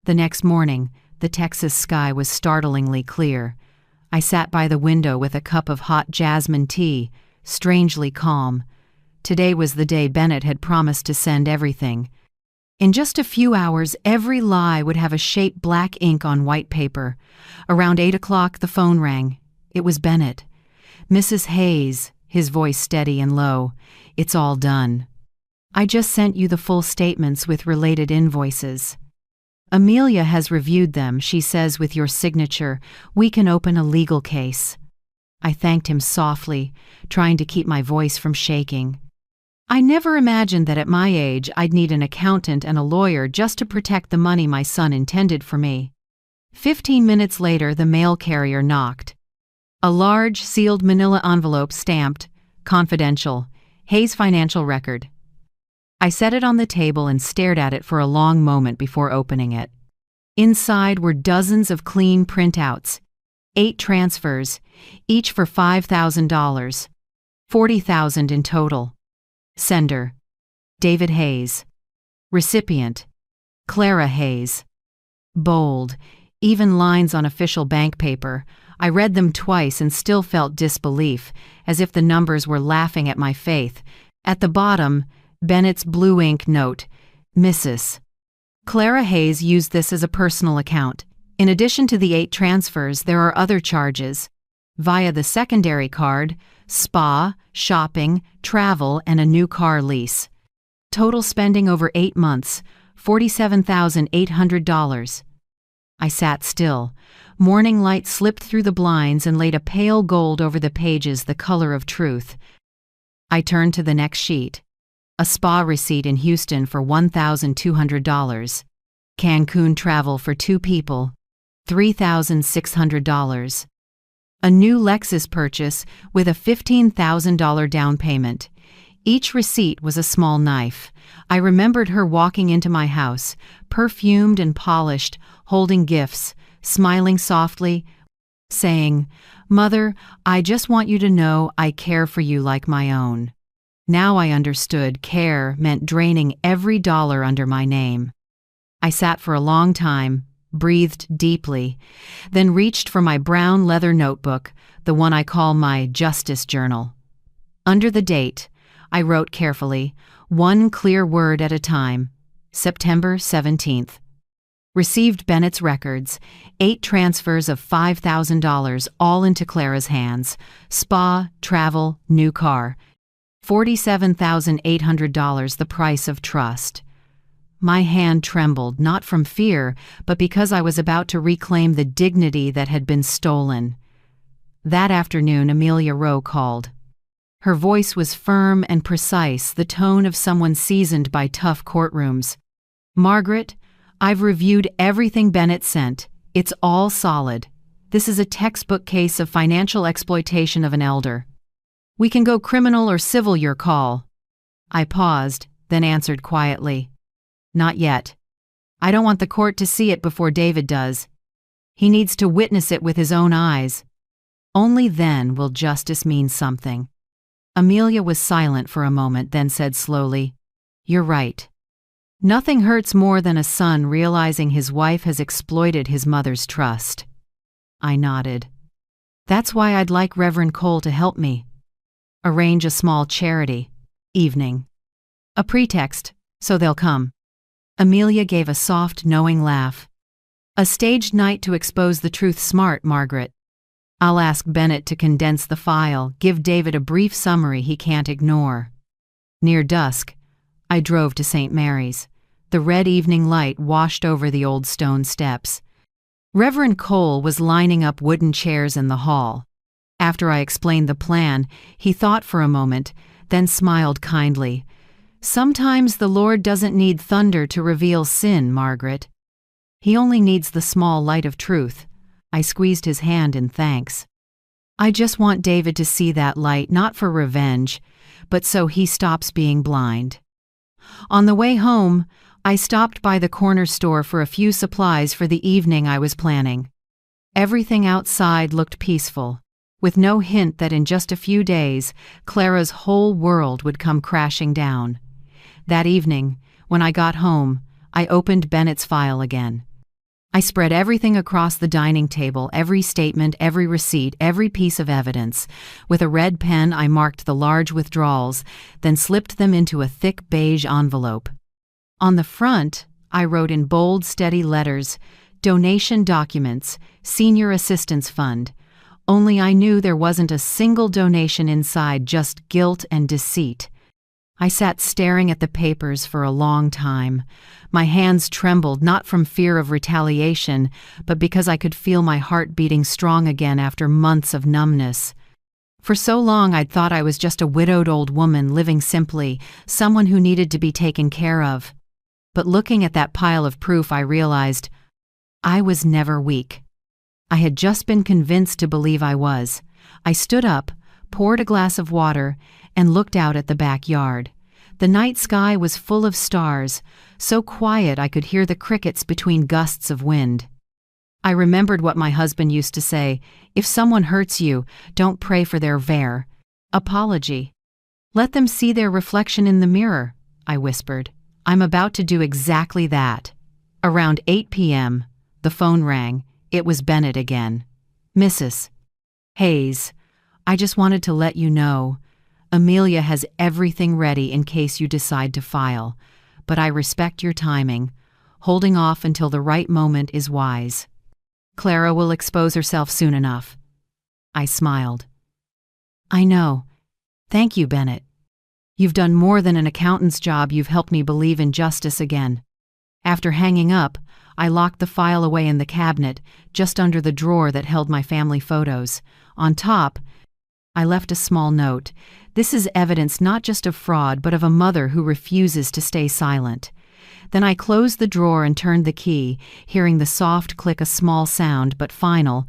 The next morning, the Texas sky was startlingly clear. I sat by the window with a cup of hot jasmine tea, strangely calm. Today was the day Bennett had promised to send everything. In just a few hours, every lie would have a shape black ink on white paper. Around 8 o'clock, the phone rang. It was Bennett. Mrs. Hayes, his voice steady and low. It's all done. I just sent you the full statements with related invoices. Amelia has reviewed them, she says, with your signature. We can open a legal case. I thanked him softly, trying to keep my voice from shaking. I never imagined that at my age I'd need an accountant and a lawyer just to protect the money my son intended for me. 15 minutes later, the mail carrier knocked. A large, sealed manila envelope stamped, confidential, Hayes financial record. I set it on the table and stared at it for a long moment before opening it. Inside were dozens of clean printouts, 8 transfers, each for $5,000, $40,000 in total. Sender: David Hayes. Recipient: Clara Hayes. Bold, even lines on official bank paper. I read them twice and still felt disbelief, as if the numbers were laughing at my faith. At the bottom, Bennett's blue ink note: Mrs. Clara Hayes used this as a personal account. In addition to the 8 transfers, there are other charges. Via the secondary card, spa, shopping, travel, and a new car lease. Total spending over 8 months, $47,800. I sat still. Morning light slipped through the blinds and laid a pale gold over the pages, the color of truth. I turned to the next sheet. A spa receipt in Houston for $1,200. Cancun travel for 2 people, $3,600. A new Lexus purchase with a $15,000 down payment. Each receipt was a small knife. I remembered her walking into my house, perfumed and polished, holding gifts, smiling softly, saying, "Mother, I just want you to know I care for you like my own." Now I understood care meant draining every dollar under my name. I sat for a long time, breathed deeply, then reached for my brown leather notebook, the one I call my Justice Journal. Under the date, I wrote carefully, one clear word at a time, September 17th. Received Bennett's records, 8 transfers of $5,000, all into Clara's hands. Spa, travel, new car. $47,800, the price of trust. My hand trembled, not from fear, but because I was about to reclaim the dignity that had been stolen. That afternoon, Amelia Rowe called. Her voice was firm and precise, the tone of someone seasoned by tough courtrooms. "Margaret, I've reviewed everything Bennett sent. It's all solid. This is a textbook case of financial exploitation of an elder. We can go criminal or civil, your call." I paused, then answered quietly, "Not yet. I don't want the court to see it before David does. He needs to witness it with his own eyes. Only then will justice mean something." Amelia was silent for a moment, then said slowly, "You're right. Nothing hurts more than a son realizing his wife has exploited his mother's trust." I nodded. "That's why I'd like Reverend Cole to help me. Arrange a small charity evening. A pretext, so they'll come." Amelia gave a soft, knowing laugh. "A staged night to expose the truth. Smart, Margaret. I'll ask Bennett to condense the file, give David a brief summary he can't ignore." Near dusk, I drove to St. Mary's. The red evening light washed over the old stone steps. Reverend Cole was lining up wooden chairs in the hall. After I explained the plan, he thought for a moment, then smiled kindly. "Sometimes the Lord doesn't need thunder to reveal sin, Margaret. He only needs the small light of truth." I squeezed his hand in thanks. "I just want David to see that light, not for revenge, but so he stops being blind." On the way home, I stopped by the corner store for a few supplies for the evening I was planning. Everything outside looked peaceful, with no hint that in just a few days, Clara's whole world would come crashing down. That evening, when I got home, I opened Bennett's file again. I spread everything across the dining table, every statement, every receipt, every piece of evidence. With a red pen, I marked the large withdrawals, then slipped them into a thick beige envelope. On the front, I wrote in bold, steady letters, "Donation documents, Senior Assistance Fund." Only I knew there wasn't a single donation inside, just guilt and deceit. I sat staring at the papers for a long time. My hands trembled, not from fear of retaliation, but because I could feel my heart beating strong again after months of numbness. For so long I'd thought I was just a widowed old woman living simply, someone who needed to be taken care of. But looking at that pile of proof, I realized I was never weak. I had just been convinced to believe I was. I stood up, poured a glass of water, and looked out at the backyard. The night sky was full of stars, so quiet I could hear the crickets between gusts of wind. I remembered what my husband used to say, "If someone hurts you, don't pray for their apology. Let them see their reflection in the mirror," I whispered. "I'm about to do exactly that." Around 8 p.m., the phone rang. It was Bennett again. "Mrs. Hayes, I just wanted to let you know, Amelia has everything ready in case you decide to file, but I respect your timing. Holding off until the right moment is wise. Clara will expose herself soon enough." I smiled. "I know. Thank you, Bennett. You've done more than an accountant's job. You've helped me believe in justice again." After hanging up, I locked the file away in the cabinet, just under the drawer that held my family photos. On top, I left a small note. "This is evidence not just of fraud, but of a mother who refuses to stay silent." Then I closed the drawer and turned the key, hearing the soft click, a small sound, but final,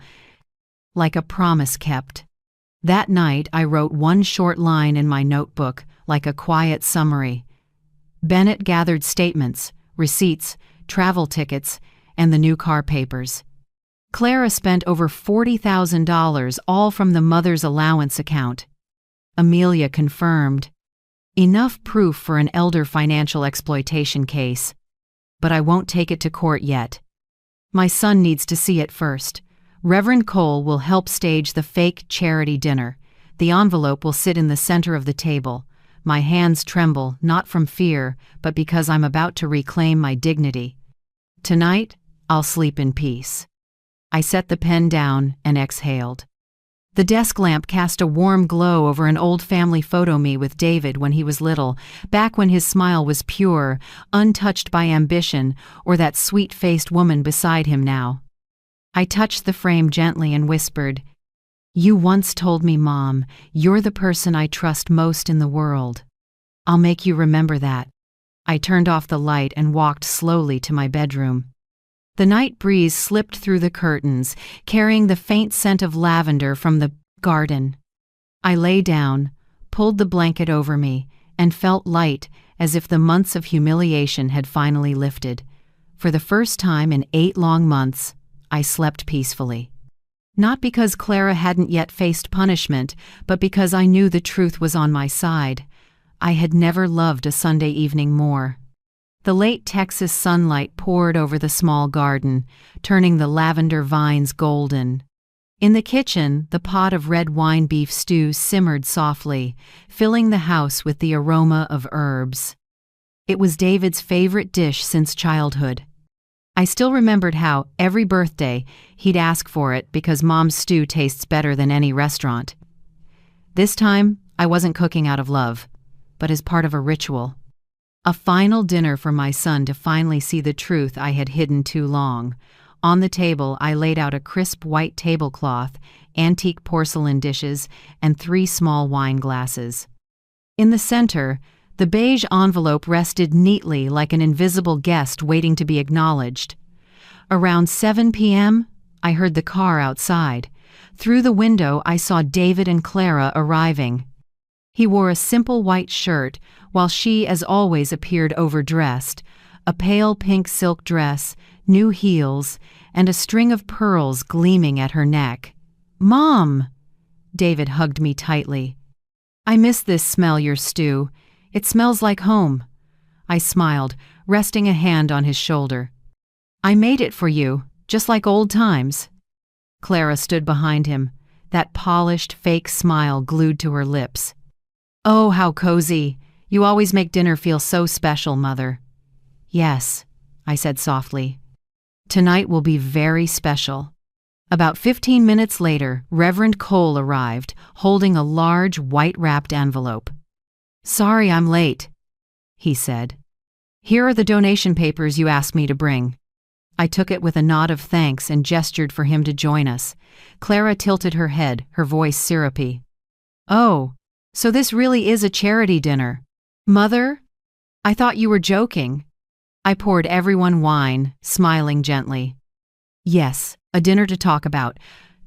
like a promise kept. That night, I wrote one short line in my notebook, like a quiet summary. Bennett gathered statements, receipts, travel tickets, and the new car papers. Clara spent over $40,000, all from the mother's allowance account. Amelia confirmed. Enough proof for an elder financial exploitation case. But I won't take it to court yet. My son needs to see it first. Reverend Cole will help stage the fake charity dinner. The envelope will sit in the center of the table. My hands tremble, not from fear, but because I'm about to reclaim my dignity. Tonight, I'll sleep in peace. I set the pen down and exhaled. The desk lamp cast a warm glow over an old family photo me with David when he was little, back when his smile was pure, untouched by ambition or that sweet-faced woman beside him now. I touched the frame gently and whispered, "You once told me, Mom, you're the person I trust most in the world. I'll make you remember that." I turned off the light and walked slowly to my bedroom. The night breeze slipped through the curtains, carrying the faint scent of lavender from the garden. I lay down, pulled the blanket over me, and felt light, as if the months of humiliation had finally lifted. For the first time in 8 long months, I slept peacefully. Not because Clara hadn't yet faced punishment, but because I knew the truth was on my side. I had never loved a Sunday evening more. The late Texas sunlight poured over the small garden, turning the lavender vines golden. In the kitchen, the pot of red wine beef stew simmered softly, filling the house with the aroma of herbs. It was David's favorite dish since childhood. I still remembered how, every birthday, he'd ask for it because Mom's stew tastes better than any restaurant. This time, I wasn't cooking out of love, but as part of a ritual. A final dinner for my son to finally see the truth I had hidden too long. On the table, I laid out a crisp white tablecloth, antique porcelain dishes, and 3 small wine glasses. In the center, the beige envelope rested neatly like an invisible guest waiting to be acknowledged. Around 7 p.m., I heard the car outside. Through the window, I saw David and Clara arriving. He wore a simple white shirt, while she, as always, appeared overdressed, a pale pink silk dress, new heels, and a string of pearls gleaming at her neck. "Mom!" David hugged me tightly. "I miss this smell, your stew. It smells like home." I smiled, resting a hand on his shoulder. "I made it for you, just like old times." Clara stood behind him, that polished, fake smile glued to her lips. "Oh, how cozy. You always make dinner feel so special, Mother." "Yes," I said softly. "Tonight will be very special." About 15 minutes later, Reverend Cole arrived, holding a large, white-wrapped envelope. "Sorry I'm late," he said. "Here are the donation papers you asked me to bring." I took it with a nod of thanks and gestured for him to join us. Clara tilted her head, her voice syrupy. "Oh, so this really is a charity dinner. Mother? I thought you were joking." I poured everyone wine, smiling gently. "Yes, a dinner to talk about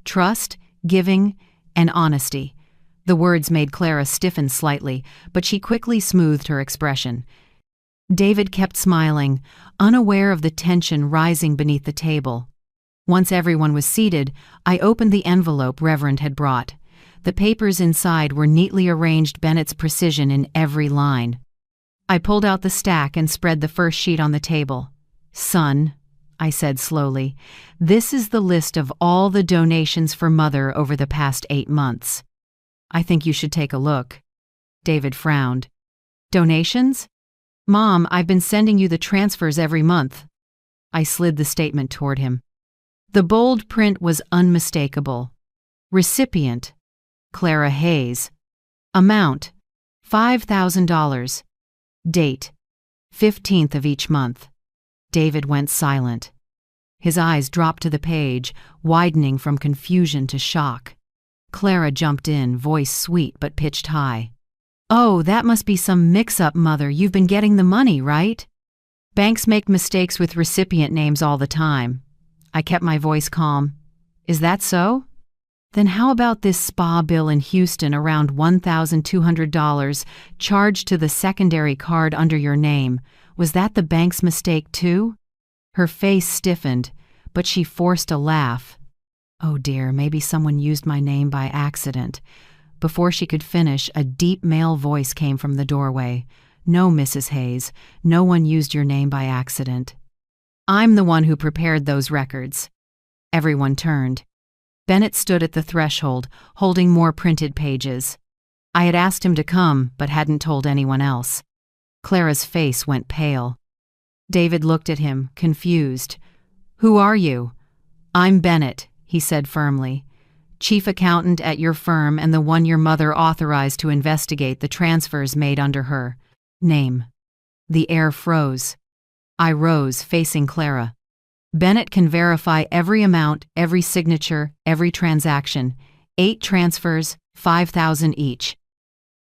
trust, giving, and honesty." The words made Clara stiffen slightly, but she quickly smoothed her expression. David kept smiling, unaware of the tension rising beneath the table. Once everyone was seated, I opened the envelope Reverend had brought. The papers inside were neatly arranged, Bennett's precision in every line. I pulled out the stack and spread the first sheet on the table. "Son," I said slowly, "this is the list of all the donations for Mother over the past 8 months. I think you should take a look." David frowned. "Donations? Mom, I've been sending you the transfers every month." I slid the statement toward him. The bold print was unmistakable. Recipient: Clara Hayes. Amount: $5,000. Date: 15th of each month. David went silent. His eyes dropped to the page, widening from confusion to shock. Clara jumped in, voice sweet but pitched high. "Oh, that must be some mix-up, Mother. You've been getting the money, right?" "Banks make mistakes with recipient names all the time." I kept my voice calm. "Is that so? Then how about this spa bill in Houston, around $1,200, charged to the secondary card under your name? Was that the bank's mistake too?" Her face stiffened, but she forced a laugh. "Oh dear, maybe someone used my name by accident." Before she could finish, a deep male voice came from the doorway. "No, Mrs. Hayes, no one used your name by accident. I'm the one who prepared those records." Everyone turned. Bennett stood at the threshold, holding more printed pages. I had asked him to come, but hadn't told anyone else. Clara's face went pale. David looked at him, confused. "Who are you?" "I'm Bennett," he said firmly. chief accountant at your firm and the one your mother authorized to investigate the transfers made under her name." The air froze. I rose, facing Clara. "Bennett can verify every amount, every signature, every transaction. 8 transfers, 5,000 each.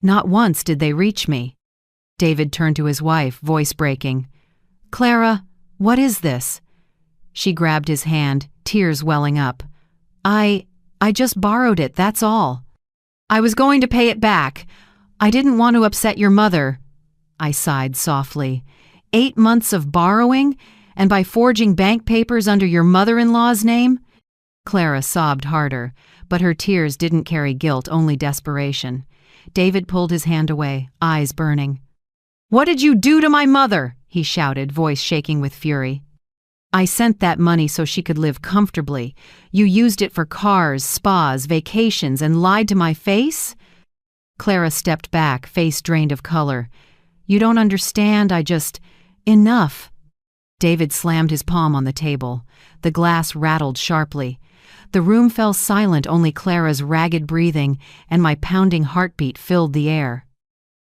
Not once did they reach me." David turned to his wife, voice breaking. "Clara, what is this?" She grabbed his hand, tears welling up. I just borrowed it, that's all. I was going to pay it back. I didn't want to upset your mother." I sighed softly. 8 months of borrowing? And by forging bank papers under your mother-in-law's name?" Clara sobbed harder, but her tears didn't carry guilt, only desperation. David pulled his hand away, eyes burning. "What did you do to my mother?" he shouted, voice shaking with fury. "I sent that money so she could live comfortably. You used it for cars, spas, vacations, and lied to my face?" Clara stepped back, face drained of color. "You don't understand, Enough." David slammed his palm on the table. The glass rattled sharply. The room fell silent, only Clara's ragged breathing and my pounding heartbeat filled the air.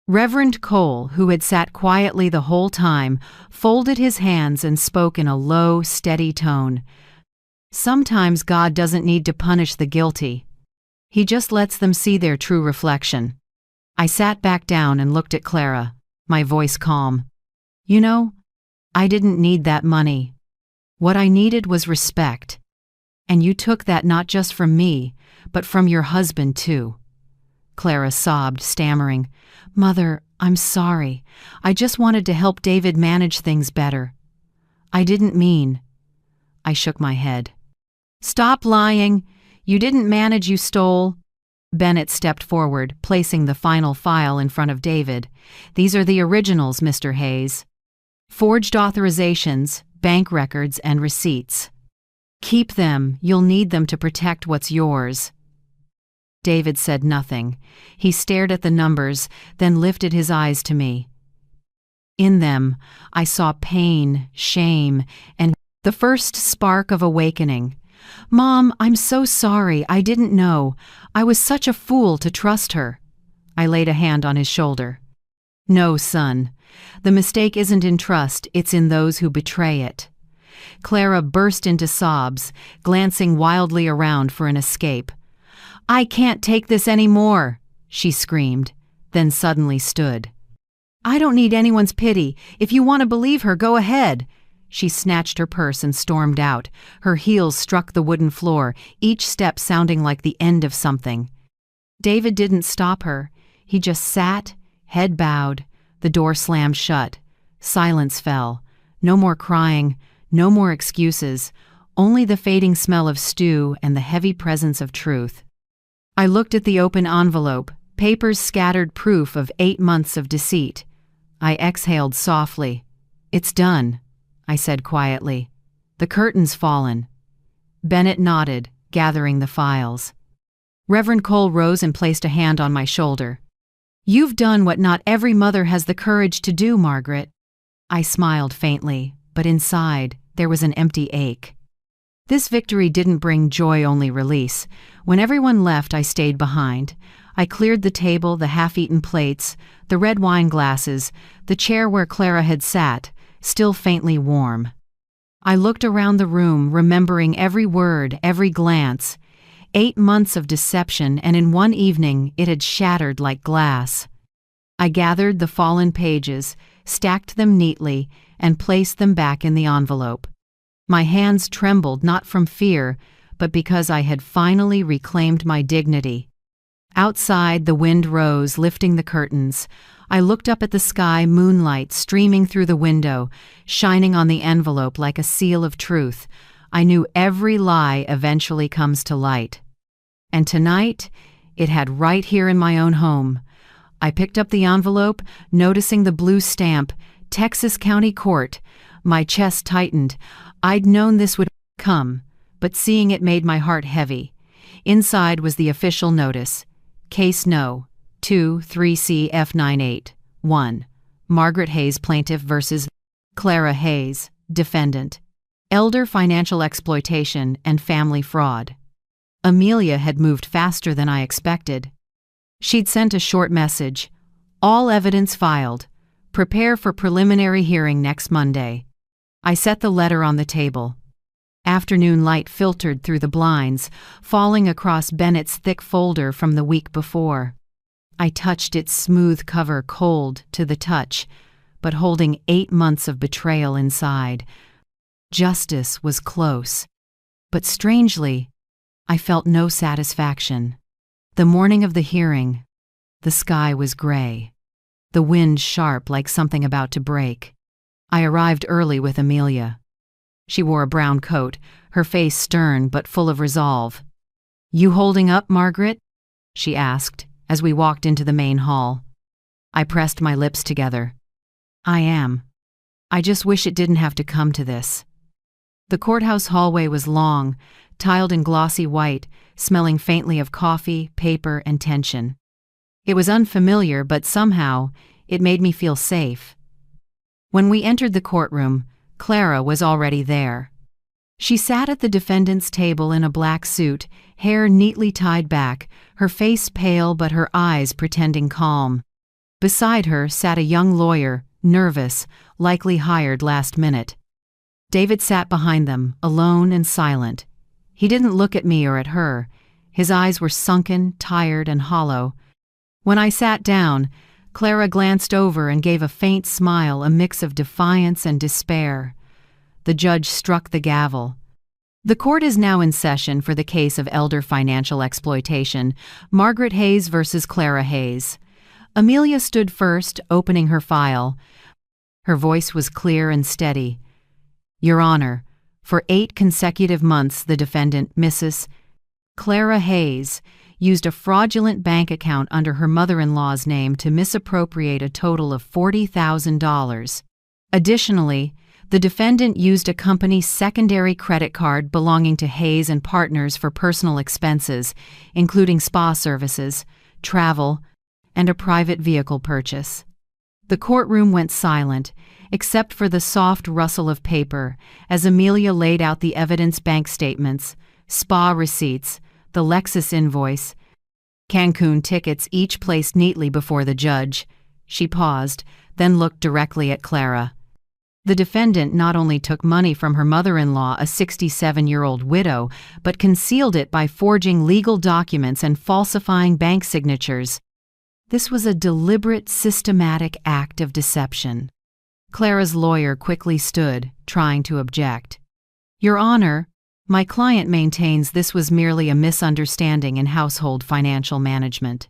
Reverend Cole, who had sat quietly the whole time, folded his hands and spoke in a low, steady tone. "Sometimes God doesn't need to punish the guilty. He just lets them see their true reflection." I sat back down and looked at Clara, my voice calm. "You know, I didn't need that money. What I needed was respect. And you took that not just from me, but from your husband too." Clara sobbed, stammering, "Mother, I'm sorry. I just wanted to help David manage things better. I didn't mean." I shook my head. "Stop lying. You didn't manage, you stole." Bennett stepped forward, placing the final file in front of David. "These are the originals, Mr. Hayes. Forged authorizations, bank records, and receipts. Keep them. You'll need them to protect what's yours." David said nothing. He stared at the numbers, then lifted his eyes to me. In them, I saw pain, shame, and the first spark of awakening. "Mom, I'm so sorry. I didn't know. I was such a fool to trust her." I laid a hand on his shoulder. "No, son. The mistake isn't in trust, it's in those who betray it." Clara burst into sobs, glancing wildly around for an escape. "I can't take this anymore," she screamed, then suddenly stood. "I don't need anyone's pity. If you want to believe her, go ahead." She snatched her purse and stormed out. Her heels struck the wooden floor, each step sounding like the end of something. David didn't stop her. He just sat, head bowed. The door slammed shut. Silence fell. No more crying, no more excuses, only the fading smell of stew and the heavy presence of truth. I looked at the open envelope, papers scattered, proof of 8 months of deceit. I exhaled softly. "It's done," I said quietly. "The curtain's fallen." Bennett nodded, gathering the files. Reverend Cole rose and placed a hand on my shoulder. "You've done what not every mother has the courage to do, Margaret." I smiled faintly, but inside, there was an empty ache. This victory didn't bring joy, only release. When everyone left, I stayed behind. I cleared the table, the half-eaten plates, the red wine glasses, the chair where Clara had sat, still faintly warm. I looked around the room, remembering every word, every glance. 8 months of deception, and in one evening it had shattered like glass. I gathered the fallen pages, stacked them neatly, and placed them back in the envelope. My hands trembled not from fear, but because I had finally reclaimed my dignity. Outside, the wind rose, lifting the curtains. I looked up at the sky, moonlight streaming through the window, shining on the envelope like a seal of truth. I knew every lie eventually comes to light. And tonight, it had right here in my own home. I picked up the envelope, noticing the blue stamp, Texas County Court. My chest tightened. I'd known this would come, but seeing it made my heart heavy. Inside was the official notice. Case No. 23CF98. 1. Margaret Hayes, plaintiff versus Clara Hayes, defendant. Elder financial exploitation and family fraud. Amelia had moved faster than I expected. She'd sent a short message. All evidence filed. Prepare for preliminary hearing next Monday. I set the letter on the table. Afternoon light filtered through the blinds, falling across Bennett's thick folder from the week before. I touched its smooth cover cold to the touch, but holding 8 months of betrayal inside. Justice was close. But strangely, I felt no satisfaction. The morning of the hearing, the sky was gray. The wind sharp like something about to break. I arrived early with Amelia. She wore a brown coat, her face stern but full of resolve. "You holding up, Margaret?" she asked as we walked into the main hall. I pressed my lips together. "I am. I just wish it didn't have to come to this." The courthouse hallway was long, tiled in glossy white, smelling faintly of coffee, paper, and tension. It was unfamiliar, but somehow it made me feel safe. When we entered the courtroom, Clara was already there. She sat at the defendant's table in a black suit, hair neatly tied back, her face pale but her eyes pretending calm. Beside her sat a young lawyer, nervous, likely hired last minute. David sat behind them, alone and silent. He didn't look at me or at her. His eyes were sunken, tired, and hollow. When I sat down, Clara glanced over and gave a faint smile, a mix of defiance and despair. The judge struck the gavel. The court is now in session for the case of elder financial exploitation, Margaret Hayes versus Clara Hayes. Amelia stood first, opening her file. Her voice was clear and steady. "Your Honor, for 8 consecutive months the defendant, Mrs. Clara Hayes, used a fraudulent bank account under her mother-in-law's name to misappropriate a total of $40,000. Additionally, the defendant used a company's secondary credit card belonging to Hayes and Partners for personal expenses, including spa services, travel, and a private vehicle purchase." The courtroom went silent, except for the soft rustle of paper, as Amelia laid out the evidence: bank statements, spa receipts, the Lexus invoice, Cancun tickets, each placed neatly before the judge. She paused, then looked directly at Clara. The defendant not only took money from her mother-in-law, a 67-year-old widow, but concealed it by forging legal documents and falsifying bank signatures. This was a deliberate, systematic act of deception. Clara's lawyer quickly stood, trying to object. "Your Honor, my client maintains this was merely a misunderstanding in household financial management.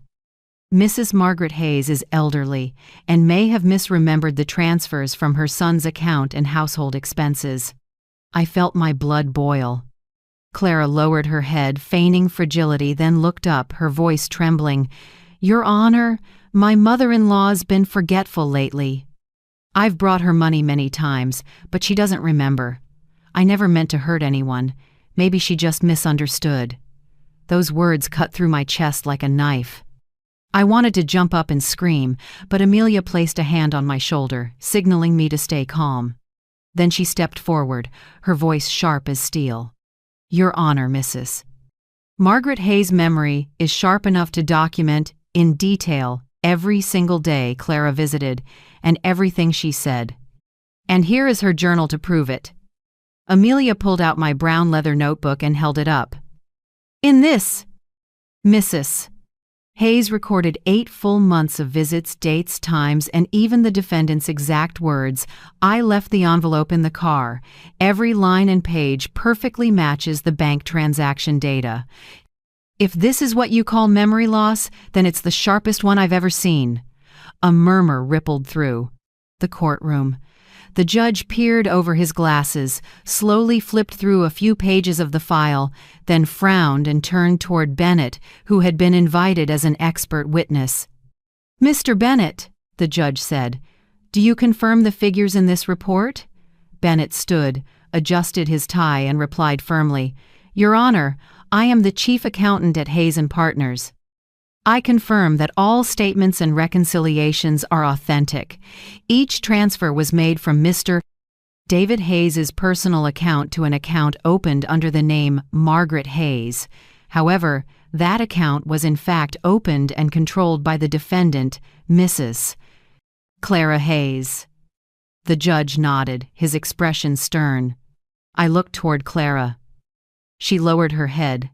Mrs. Margaret Hayes is elderly and may have misremembered the transfers from her son's account and household expenses." I felt my blood boil. Clara lowered her head, feigning fragility, then looked up, her voice trembling. "Your Honor, my mother-in-law's been forgetful lately. I've brought her money many times, but she doesn't remember. I never meant to hurt anyone. Maybe she just misunderstood." Those words cut through my chest like a knife. I wanted to jump up and scream, but Amelia placed a hand on my shoulder, signaling me to stay calm. Then she stepped forward, her voice sharp as steel. "Your Honor, Mrs. Margaret Hayes' memory is sharp enough to document, in detail, every single day Clara visited and everything she said. And here is her journal to prove it." Amelia pulled out my brown leather notebook and held it up. "In this, Mrs. Hayes recorded 8 full months of visits, dates, times, and even the defendant's exact words. I left the envelope in the car. Every line and page perfectly matches the bank transaction data. If this is what you call memory loss, then it's the sharpest one I've ever seen." A murmur rippled through the courtroom. The judge peered over his glasses, slowly flipped through a few pages of the file, then frowned and turned toward Bennett, who had been invited as an expert witness. "Mr. Bennett," the judge said, "do you confirm the figures in this report?" Bennett stood, adjusted his tie, and replied firmly, "Your Honor, I am the chief accountant at Hayes and Partners. I confirm that all statements and reconciliations are authentic. Each transfer was made from Mr. David Hayes' personal account to an account opened under the name Margaret Hayes. However, that account was in fact opened and controlled by the defendant, Mrs. Clara Hayes. The judge nodded, his expression stern. I looked toward Clara. She lowered her head,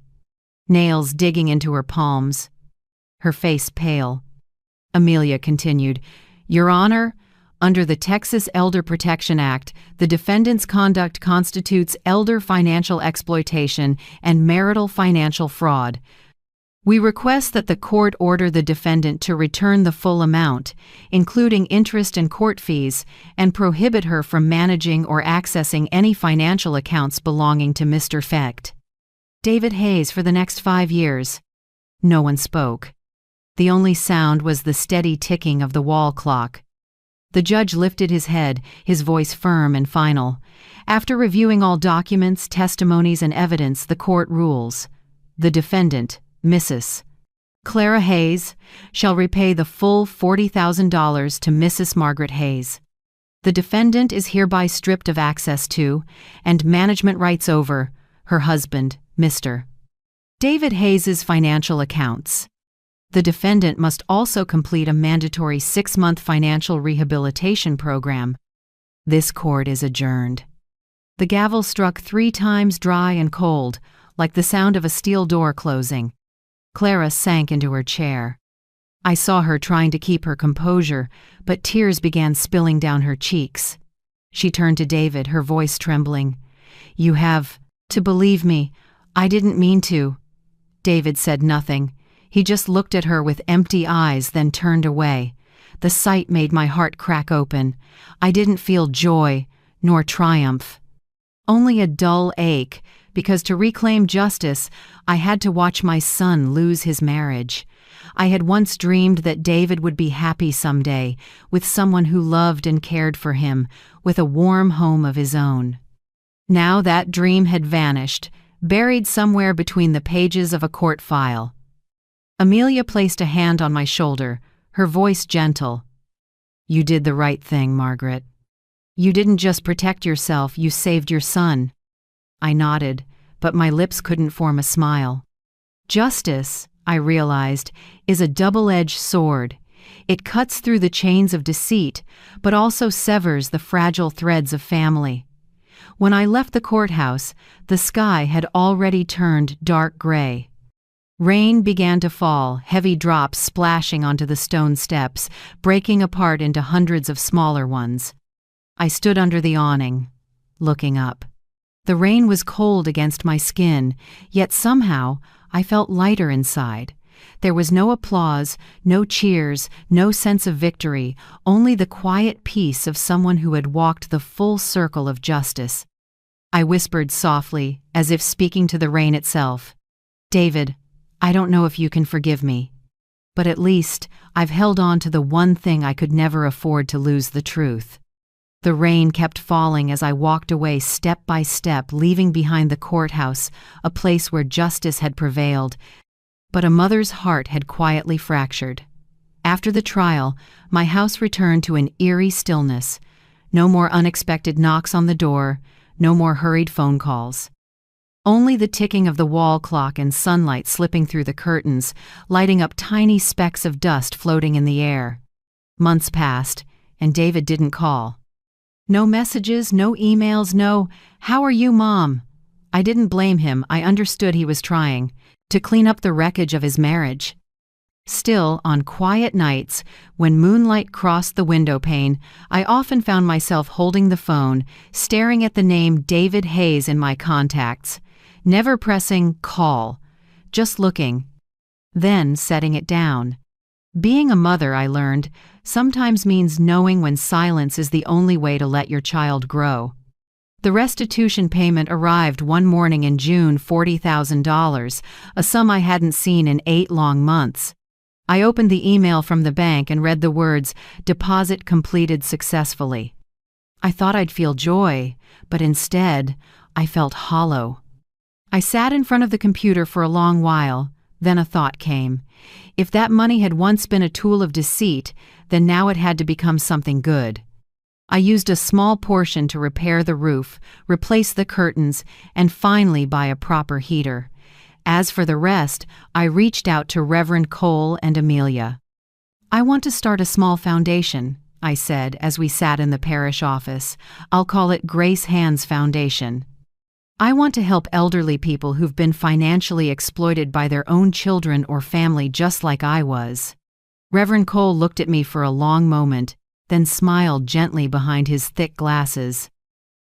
nails digging into her palms, her face pale. Amelia continued, Your Honor, under the Texas Elder Protection Act, the defendant's conduct constitutes elder financial exploitation and marital financial fraud. We request that the court order the defendant to return the full amount, including interest and court fees, and prohibit her from managing or accessing any financial accounts belonging to Mr. Fecht. David Hayes for the next 5 years. No one spoke. The only sound was the steady ticking of the wall clock. The judge lifted his head, his voice firm and final. After reviewing all documents, testimonies, and evidence, the court rules. The defendant, Mrs. Clara Hayes, shall repay the full $40,000 to Mrs. Margaret Hayes. The defendant is hereby stripped of access to, and management rights over, her husband, Mr. David Hayes's financial accounts. The defendant must also complete a mandatory 6-month financial rehabilitation program. This court is adjourned. The gavel struck 3 times dry and cold, like the sound of a steel door closing. Clara sank into her chair. I saw her trying to keep her composure, but tears began spilling down her cheeks. She turned to David, her voice trembling. You have to believe me. I didn't mean to. David said nothing. He just looked at her with empty eyes, then turned away. The sight made my heart crack open. I didn't feel joy, nor triumph. Only a dull ache, because to reclaim justice, I had to watch my son lose his marriage. I had once dreamed that David would be happy someday, with someone who loved and cared for him, with a warm home of his own. Now that dream had vanished, buried somewhere between the pages of a court file. Amelia placed a hand on my shoulder, her voice gentle. You did the right thing, Margaret. You didn't just protect yourself, you saved your son. I nodded, but my lips couldn't form a smile. Justice, I realized, is a double-edged sword. It cuts through the chains of deceit, but also severs the fragile threads of family. When I left the courthouse, the sky had already turned dark gray. Rain began to fall, heavy drops splashing onto the stone steps, breaking apart into hundreds of smaller ones. I stood under the awning, looking up. The rain was cold against my skin, yet somehow I felt lighter inside. There was no applause, no cheers, no sense of victory, only the quiet peace of someone who had walked the full circle of justice. I whispered softly, as if speaking to the rain itself. David, I don't know if you can forgive me, but at least I've held on to the one thing I could never afford to lose, the truth. The rain kept falling as I walked away step by step, leaving behind the courthouse, a place where justice had prevailed, but a mother's heart had quietly fractured. After the trial, my house returned to an eerie stillness. No more unexpected knocks on the door, no more hurried phone calls. Only the ticking of the wall clock and sunlight slipping through the curtains, lighting up tiny specks of dust floating in the air. Months passed, and David didn't call. No messages, no emails, no, "How are you, Mom?" I didn't blame him. I understood he was trying to clean up the wreckage of his marriage. Still, on quiet nights, when moonlight crossed the window pane, I often found myself holding the phone, staring at the name David Hayes in my contacts, never pressing call, just looking, then setting it down. Being a mother, I learned, sometimes means knowing when silence is the only way to let your child grow. The restitution payment arrived one morning in June, $40,000, a sum I hadn't seen in 8 long months. I opened the email from the bank and read the words, "Deposit completed successfully." I thought I'd feel joy, but instead, I felt hollow. I sat in front of the computer for a long while, then a thought came. If that money had once been a tool of deceit, then now it had to become something good. I used a small portion to repair the roof, replace the curtains, and finally buy a proper heater. As for the rest, I reached out to Reverend Cole and Amelia. "I want to start a small foundation," I said as we sat in the parish office. "I'll call it Grace Hands Foundation. I want to help elderly people who've been financially exploited by their own children or family just like I was." Reverend Cole looked at me for a long moment, then smiled gently behind his thick glasses.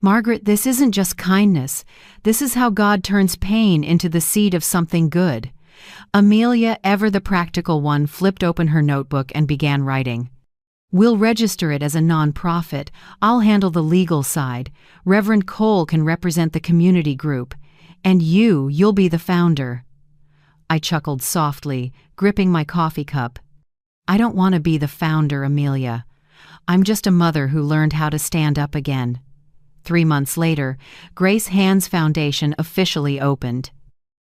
"Margaret, this isn't just kindness. This is how God turns pain into the seed of something good." Amelia, ever the practical one, flipped open her notebook and began writing. "We'll register it as a non-profit. I'll handle the legal side. Reverend Cole can represent the community group. And you'll be the founder." I chuckled softly, gripping my coffee cup. "I don't want to be the founder, Amelia. I'm just a mother who learned how to stand up again." 3 months later, Grace Hands Foundation officially opened.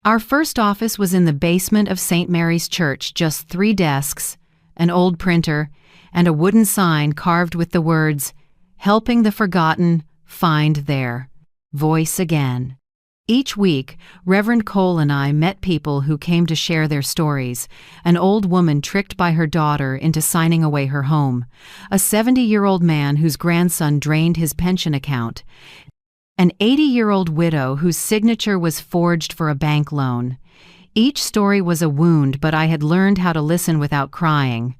Our first office was in the basement of St. Mary's Church, just 3 desks, an old printer, and a wooden sign carved with the words, "Helping the Forgotten, Find There. Voice Again." Each week, Reverend Cole and I met people who came to share their stories: an old woman tricked by her daughter into signing away her home, a 70-year-old man whose grandson drained his pension account, an 80-year-old widow whose signature was forged for a bank loan. Each story was a wound, but I had learned how to listen without crying.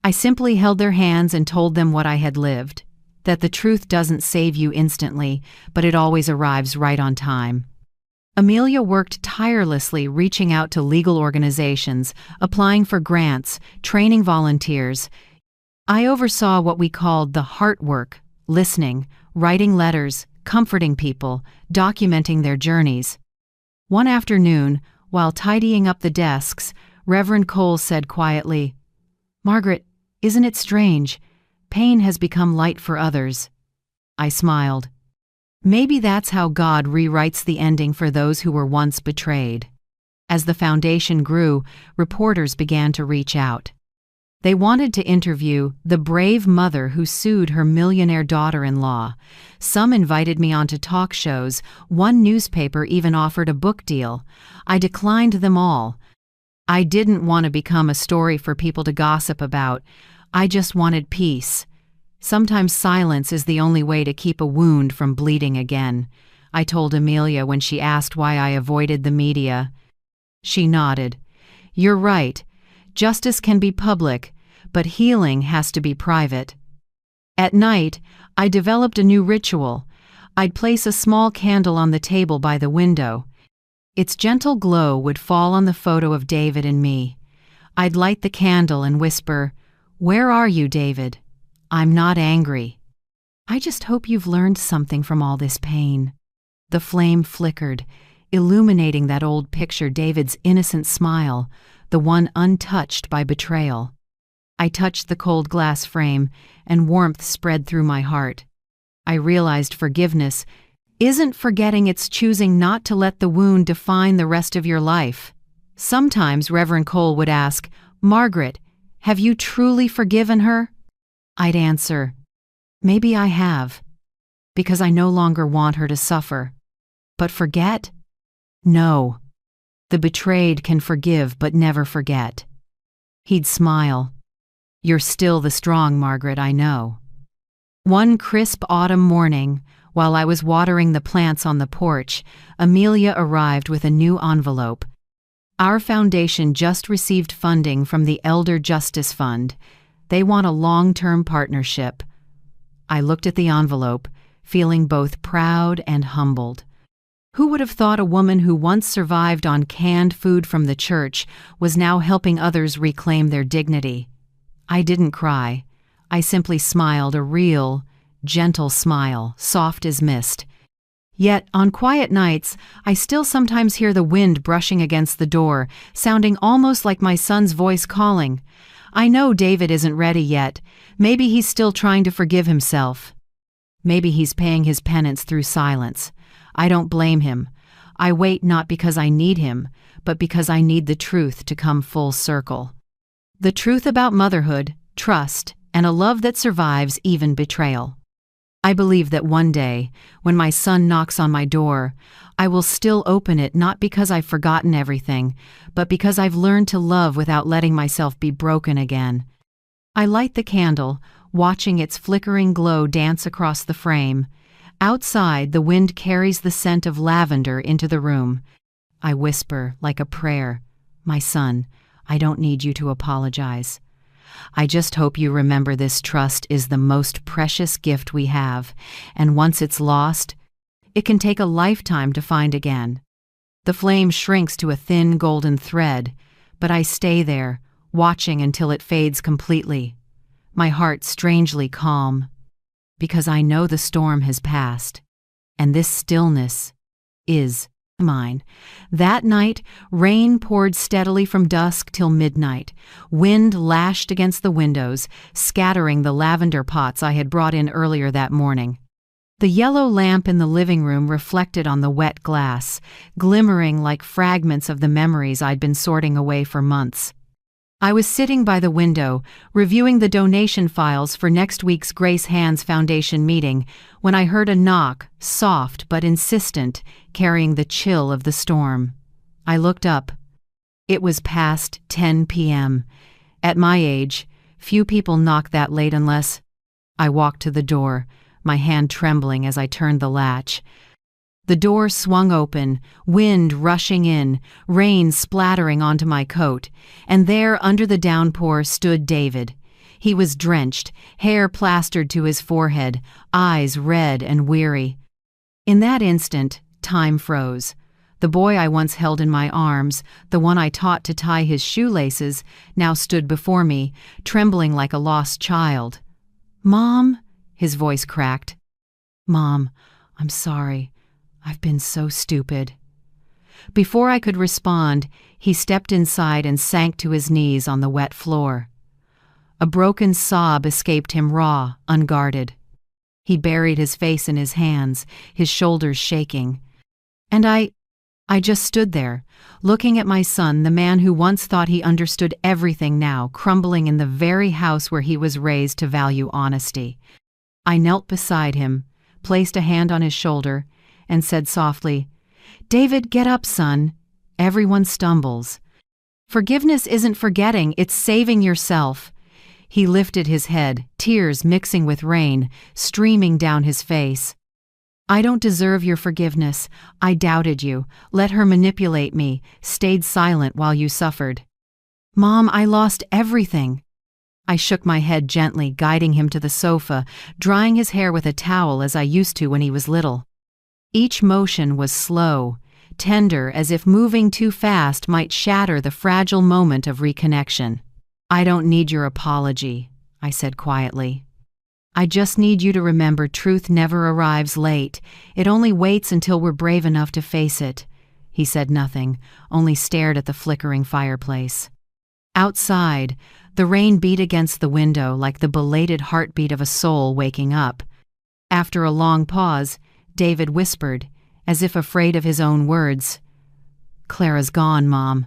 I simply held their hands and told them what I had lived, that the truth doesn't save you instantly, but it always arrives right on time. Amelia worked tirelessly reaching out to legal organizations, applying for grants, training volunteers. I oversaw what we called the heart work: listening, writing letters, comforting people, documenting their journeys. One afternoon, while tidying up the desks, Reverend Cole said quietly, "Margaret, isn't it strange? Pain has become light for others." I smiled. Maybe that's how God rewrites the ending for those who were once betrayed. As the foundation grew, reporters began to reach out. They wanted to interview the brave mother who sued her millionaire daughter-in-law. Some invited me onto talk shows. One newspaper even offered a book deal. I declined them all. I didn't want to become a story for people to gossip about. I just wanted peace. Sometimes silence is the only way to keep a wound from bleeding again, I told Amelia when she asked why I avoided the media. She nodded. "You're right. Justice can be public, but healing has to be private." At night, I developed a new ritual. I'd place a small candle on the table by the window. Its gentle glow would fall on the photo of David and me. I'd light the candle and whisper, "Where are you, David? I'm not angry. I just hope you've learned something from all this pain." The flame flickered, illuminating that old picture, David's innocent smile, the one untouched by betrayal. I touched the cold glass frame, and warmth spread through my heart. I realized forgiveness isn't forgetting, it's choosing not to let the wound define the rest of your life. Sometimes Reverend Cole would ask, "Margaret, have you truly forgiven her?" I'd answer, "Maybe I have, because I no longer want her to suffer. But forget? No. The betrayed can forgive but never forget." He'd smile. "You're still the strong Margaret, I know." One crisp autumn morning, while I was watering the plants on the porch, Amelia arrived with a new envelope. Our foundation just received funding from the Elder Justice Fund. They want a long-term partnership. I looked at the envelope, feeling both proud and humbled. Who would have thought a woman who once survived on canned food from the church was now helping others reclaim their dignity? I didn't cry. I simply smiled, a real, gentle smile, soft as mist. Yet, on quiet nights, I still sometimes hear the wind brushing against the door, sounding almost like my son's voice calling. I know David isn't ready yet. Maybe he's still trying to forgive himself. Maybe he's paying his penance through silence. I don't blame him. I wait not because I need him, but because I need the truth to come full circle. The truth about motherhood, trust, and a love that survives even betrayal. I believe that one day, when my son knocks on my door, I will still open it not because I've forgotten everything, but because I've learned to love without letting myself be broken again. I light the candle, watching its flickering glow dance across the frame. Outside, the wind carries the scent of lavender into the room. I whisper, like a prayer, "My son, I don't need you to apologize. I just hope you remember this trust is the most precious gift we have, and once it's lost, it can take a lifetime to find again." The flame shrinks to a thin golden thread, but I stay there, watching until it fades completely. My heart strangely calm, because I know the storm has passed, and this stillness is mine. That night, rain poured steadily from dusk till midnight. Wind lashed against the windows, scattering the lavender pots I had brought in earlier that morning. The yellow lamp in the living room reflected on the wet glass, glimmering like fragments of the memories I'd been sorting away for months. I was sitting by the window, reviewing the donation files for next week's Grace Hands Foundation meeting, when I heard a knock, soft but insistent, carrying the chill of the storm. I looked up. It was past 10 p.m. At my age, few people knock that late unless... I walked to the door, my hand trembling as I turned the latch. The door swung open, wind rushing in, rain splattering onto my coat, and there under the downpour stood David. He was drenched, hair plastered to his forehead, eyes red and weary. In that instant, time froze. The boy I once held in my arms, the one I taught to tie his shoelaces, now stood before me, trembling like a lost child. "Mom," his voice cracked. "Mom, I'm sorry. I've been so stupid." Before I could respond, he stepped inside and sank to his knees on the wet floor. A broken sob escaped him raw, unguarded. He buried his face in his hands, his shoulders shaking. And I just stood there, looking at my son, the man who once thought he understood everything now, crumbling in the very house where he was raised to value honesty. I knelt beside him, placed a hand on his shoulder, and said softly, "David, get up, son. Everyone stumbles. Forgiveness isn't forgetting, it's saving yourself." He lifted his head, tears mixing with rain, streaming down his face. "I don't deserve your forgiveness. I doubted you, let her manipulate me, stayed silent while you suffered. Mom, I lost everything." I shook my head gently, guiding him to the sofa, drying his hair with a towel as I used to when he was little. Each motion was slow, tender, as if moving too fast might shatter the fragile moment of reconnection. "I don't need your apology," I said quietly. "I just need you to remember truth never arrives late. It only waits until we're brave enough to face it." He said nothing, only stared at the flickering fireplace. Outside, the rain beat against the window like the belated heartbeat of a soul waking up. After a long pause, David whispered, as if afraid of his own words, "Clara's gone, Mom."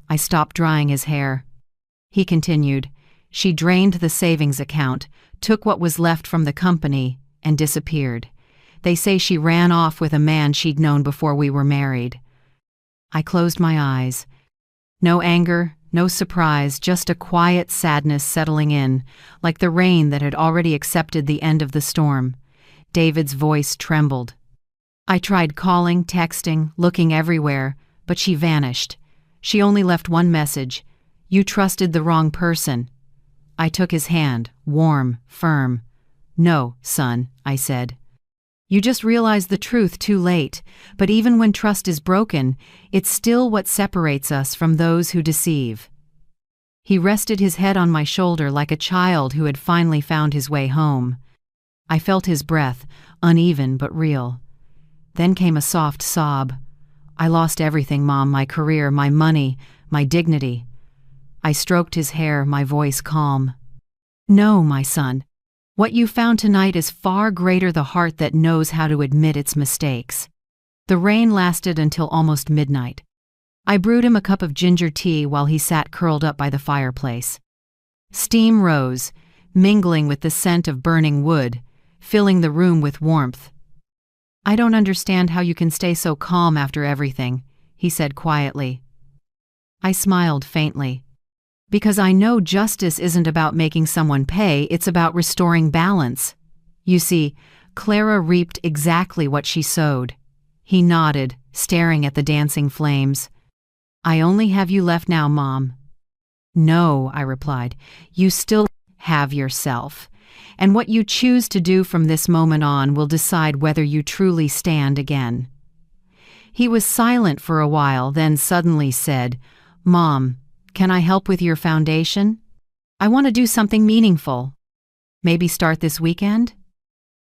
I stopped drying his hair. He continued, "She drained the savings account, took what was left from the company, and disappeared. They say she ran off with a man she'd known before we were married." I closed my eyes. No anger, no surprise, just a quiet sadness settling in, like the rain that had already accepted the end of the storm. David's voice trembled. I tried calling, texting, looking everywhere, but she vanished. She only left one message: "You trusted the wrong person." I took his hand, warm, firm. "No, son," I said. "You just realized the truth too late, but even when trust is broken, it's still what separates us from those who deceive." He rested his head on my shoulder like a child who had finally found his way home. I felt his breath, uneven but real. Then came a soft sob. "I lost everything, Mom, my career, my money, my dignity." I stroked his hair, my voice calm. "No, my son. What you found tonight is far greater the heart that knows how to admit its mistakes." The rain lasted until almost midnight. I brewed him a cup of ginger tea while he sat curled up by the fireplace. Steam rose, mingling with the scent of burning wood, filling the room with warmth. "I don't understand how you can stay so calm after everything," he said quietly. I smiled faintly. "Because I know justice isn't about making someone pay, it's about restoring balance. You see, Clara reaped exactly what she sowed." He nodded, staring at the dancing flames. "I only have you left now, Mom." "No," I replied. "You still have yourself. And what you choose to do from this moment on will decide whether you truly stand again." He was silent for a while, then suddenly said, "Mom, can I help with your foundation? I want to do something meaningful. Maybe start this weekend?"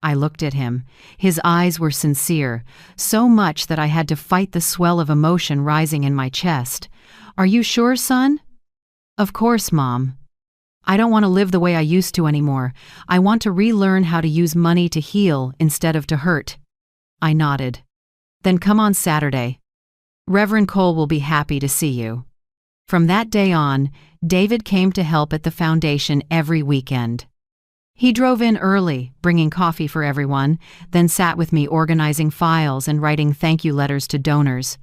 I looked at him. His eyes were sincere, so much that I had to fight the swell of emotion rising in my chest. "Are you sure, son?" "Of course, Mom. I don't want to live the way I used to anymore. I want to relearn how to use money to heal instead of to hurt." I nodded. "Then come on Saturday. Reverend Cole will be happy to see you." From that day on, David came to help at the foundation every weekend. He drove in early, bringing coffee for everyone, then sat with me organizing files and writing thank you letters to donors.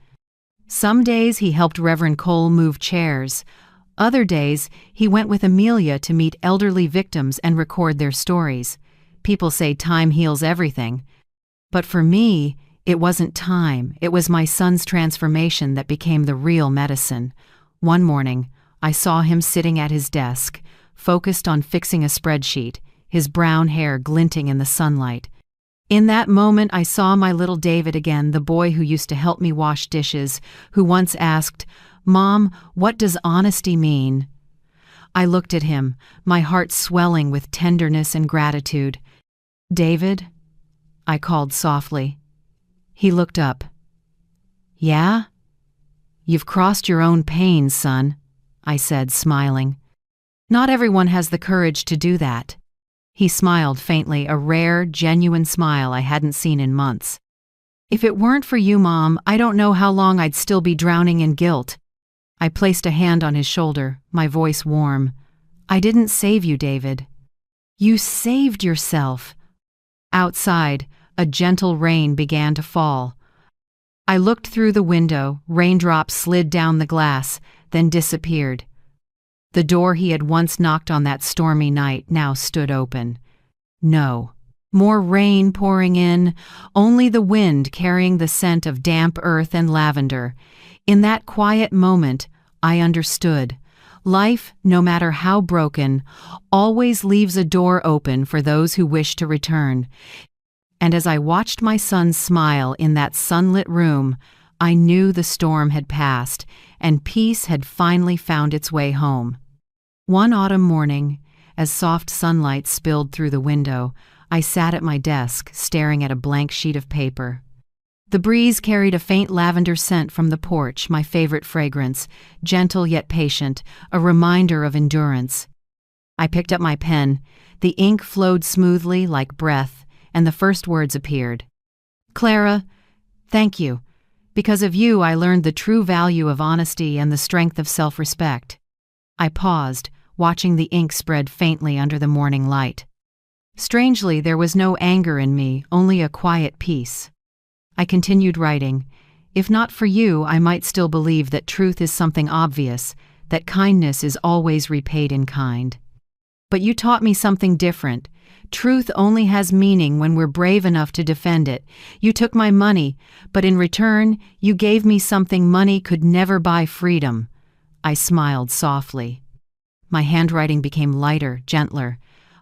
Some days he helped Reverend Cole move chairs. Other days, he went with Amelia to meet elderly victims and record their stories. People say time heals everything. But for me, it wasn't time, it was my son's transformation that became the real medicine. One morning, I saw him sitting at his desk, focused on fixing a spreadsheet, his brown hair glinting in the sunlight. In that moment, I saw my little David again, the boy who used to help me wash dishes, who once asked, "Mom, what does honesty mean?" I looked at him, my heart swelling with tenderness and gratitude. "David?" I called softly. He looked up. "Yeah?" "You've crossed your own pain, son," I said, smiling. "Not everyone has the courage to do that." He smiled faintly, a rare, genuine smile I hadn't seen in months. "If it weren't for you, Mom, I don't know how long I'd still be drowning in guilt." I placed a hand on his shoulder, my voice warm. "I didn't save you, David. You saved yourself." Outside, a gentle rain began to fall. I looked through the window, raindrops slid down the glass, then disappeared. The door he had once knocked on that stormy night now stood open. No more rain pouring in, only the wind carrying the scent of damp earth and lavender. In that quiet moment, I understood. Life, no matter how broken, always leaves a door open for those who wish to return. And as I watched my son smile in that sunlit room, I knew the storm had passed and peace had finally found its way home. One autumn morning, as soft sunlight spilled through the window, I sat at my desk, staring at a blank sheet of paper. The breeze carried a faint lavender scent from the porch, my favorite fragrance, gentle yet patient, a reminder of endurance. I picked up my pen. The ink flowed smoothly like breath, and the first words appeared. "Clara, thank you. Because of you, I learned the true value of honesty and the strength of self-respect." I paused, watching the ink spread faintly under the morning light. Strangely, there was no anger in me, only a quiet peace. I continued writing. "If not for you, I might still believe that truth is something obvious, that kindness is always repaid in kind. But you taught me something different. Truth only has meaning when we're brave enough to defend it. You took my money, but in return, you gave me something money could never buy: freedom." I smiled softly. My handwriting became lighter, gentler.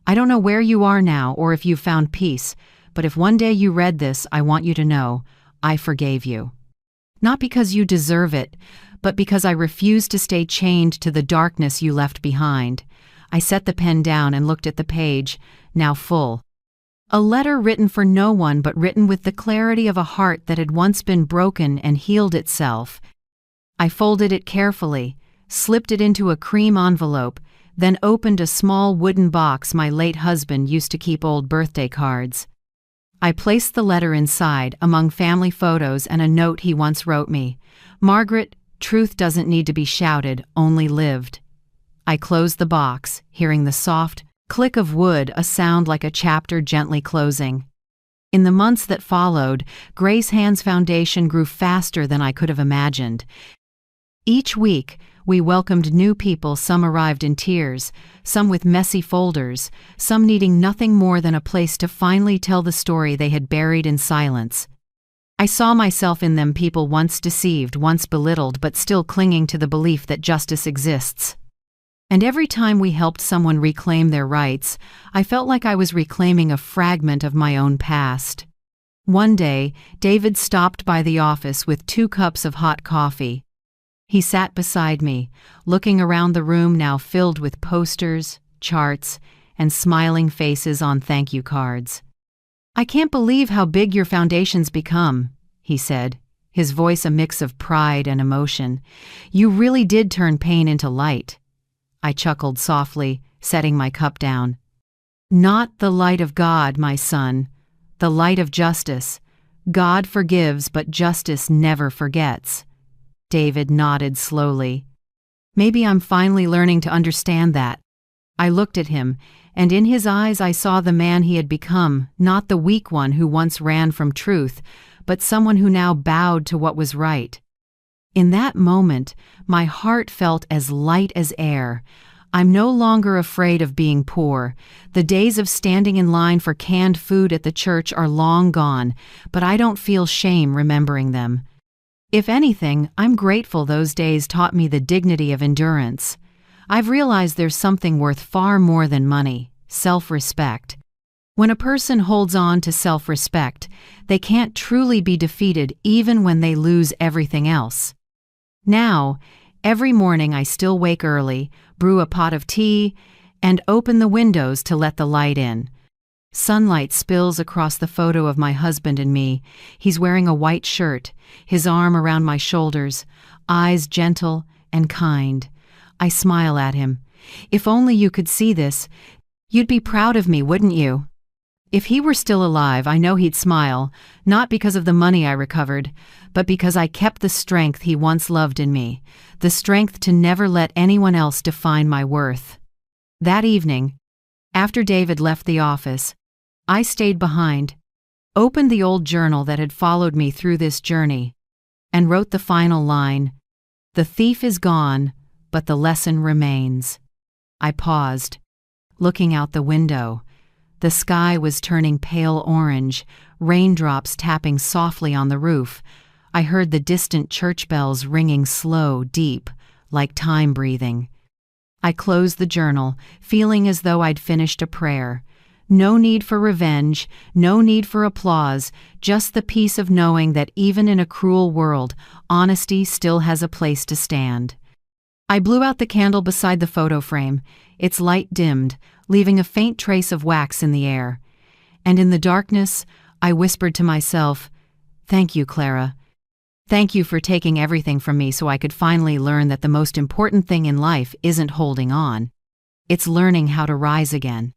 "I don't know where you are now or if you've found peace, but if one day you read this, I want you to know, I forgave you. Not because you deserve it, but because I refuse to stay chained to the darkness you left behind." I set the pen down and looked at the page, now full. A letter written for no one, but written with the clarity of a heart that had once been broken and healed itself. I folded it carefully, slipped it into a cream envelope, then opened a small wooden box my late husband used to keep old birthday cards. I placed the letter inside, among family photos and a note he once wrote me. "Margaret, truth doesn't need to be shouted, only lived." I closed the box, hearing the soft Click of wood, a sound like a chapter gently closing. In the months that followed, Grace Hand's foundation grew faster than I could have imagined. Each week, we welcomed new people. Some arrived in tears, some with messy folders, some needing nothing more than a place to finally tell the story they had buried in silence. I saw myself in them, people once deceived, once belittled, but still clinging to the belief that justice exists. And every time we helped someone reclaim their rights, I felt like I was reclaiming a fragment of my own past. One day, David stopped by the office with 2 cups of hot coffee. He sat beside me, looking around the room now filled with posters, charts, and smiling faces on thank you cards. "I can't believe how big your foundation's become," he said, his voice a mix of pride and emotion. "You really did turn pain into light." I chuckled softly, setting my cup down. "Not the light of God, my son. The light of justice. God forgives, but justice never forgets." David nodded slowly. "Maybe I'm finally learning to understand that." I looked at him, and in his eyes I saw the man he had become, not the weak one who once ran from truth, but someone who now bowed to what was right. In that moment, my heart felt as light as air. I'm no longer afraid of being poor. The days of standing in line for canned food at the church are long gone, but I don't feel shame remembering them. If anything, I'm grateful those days taught me the dignity of endurance. I've realized there's something worth far more than money: self-respect. When a person holds on to self-respect, they can't truly be defeated even when they lose everything else. Now, every morning I still wake early, brew a pot of tea, and open the windows to let the light in. Sunlight spills across the photo of my husband and me. He's wearing a white shirt, his arm around my shoulders, eyes gentle and kind. I smile at him. "If only you could see this, you'd be proud of me, wouldn't you?" If he were still alive, I know he'd smile, not because of the money I recovered, but because I kept the strength he once loved in me, the strength to never let anyone else define my worth. That evening, after David left the office, I stayed behind, opened the old journal that had followed me through this journey, and wrote the final line: "The thief is gone, but the lesson remains." I paused, looking out the window. The sky was turning pale orange, raindrops tapping softly on the roof. I heard the distant church bells ringing slow, deep, like time breathing. I closed the journal, feeling as though I'd finished a prayer. No need for revenge, no need for applause, just the peace of knowing that even in a cruel world, honesty still has a place to stand. I blew out the candle beside the photo frame. Its light dimmed, leaving a faint trace of wax in the air. And in the darkness, I whispered to myself, "Thank you, Clara. Thank you for taking everything from me so I could finally learn that the most important thing in life isn't holding on. It's learning how to rise again."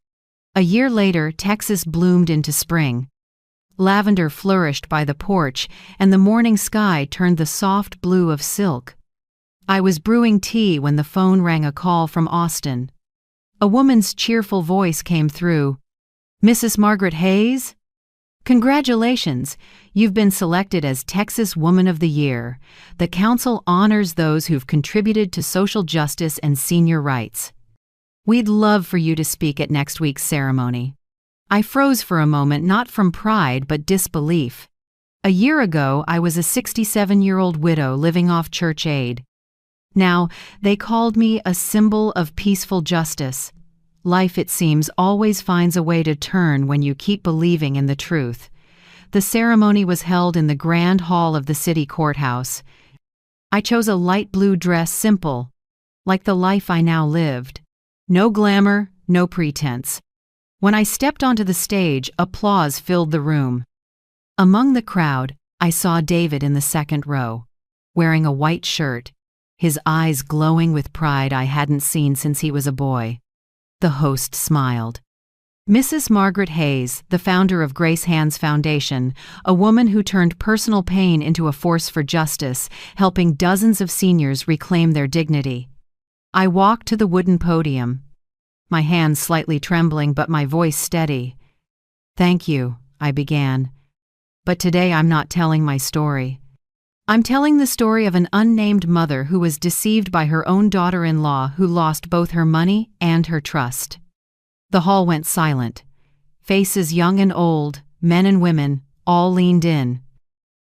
A year later, Texas bloomed into spring. Lavender flourished by the porch, and the morning sky turned the soft blue of silk. I was brewing tea when the phone rang, a call from Austin. A woman's cheerful voice came through. "Mrs. Margaret Hayes? Congratulations! You've been selected as Texas Woman of the Year. The council honors those who've contributed to social justice and senior rights. We'd love for you to speak at next week's ceremony." I froze for a moment, not from pride but disbelief. A year ago, I was a 67-year-old widow living off church aid. Now, they called me a symbol of peaceful justice. Life, it seems, always finds a way to turn when you keep believing in the truth. The ceremony was held in the grand hall of the city courthouse. I chose a light blue dress, simple, like the life I now lived. No glamour, no pretense. When I stepped onto the stage, applause filled the room. Among the crowd, I saw David in the second row, wearing a white shirt, his eyes glowing with pride I hadn't seen since he was a boy. The host smiled. Mrs. Margaret Hayes, the founder of Grace Hand's Foundation, a woman who turned personal pain into a force for justice, helping dozens of seniors reclaim their dignity. I walked to the wooden podium. my hands slightly trembling but my voice steady. "Thank you," I began. "But today I'm not telling my story. I'm telling the story of an unnamed mother who was deceived by her own daughter-in-law who lost both her money and her trust." The hall went silent. Faces young and old, men and women, all leaned in.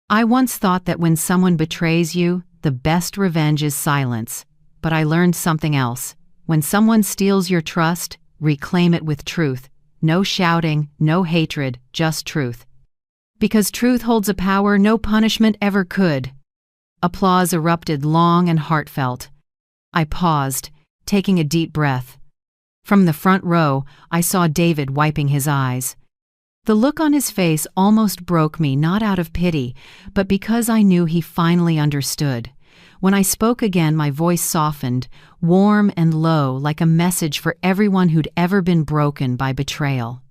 I once thought that when someone betrays you, the best revenge is silence. But I learned something else. When someone steals your trust, reclaim it with truth. No shouting, no hatred, just truth. Because truth holds a power no punishment ever could. Applause erupted long and heartfelt. I paused, taking a deep breath. From the front row, I saw David wiping his eyes. The look on his face almost broke me, not out of pity, but because I knew he finally understood. When I spoke again, my voice softened, warm and low, like a message for everyone who'd ever been broken by betrayal.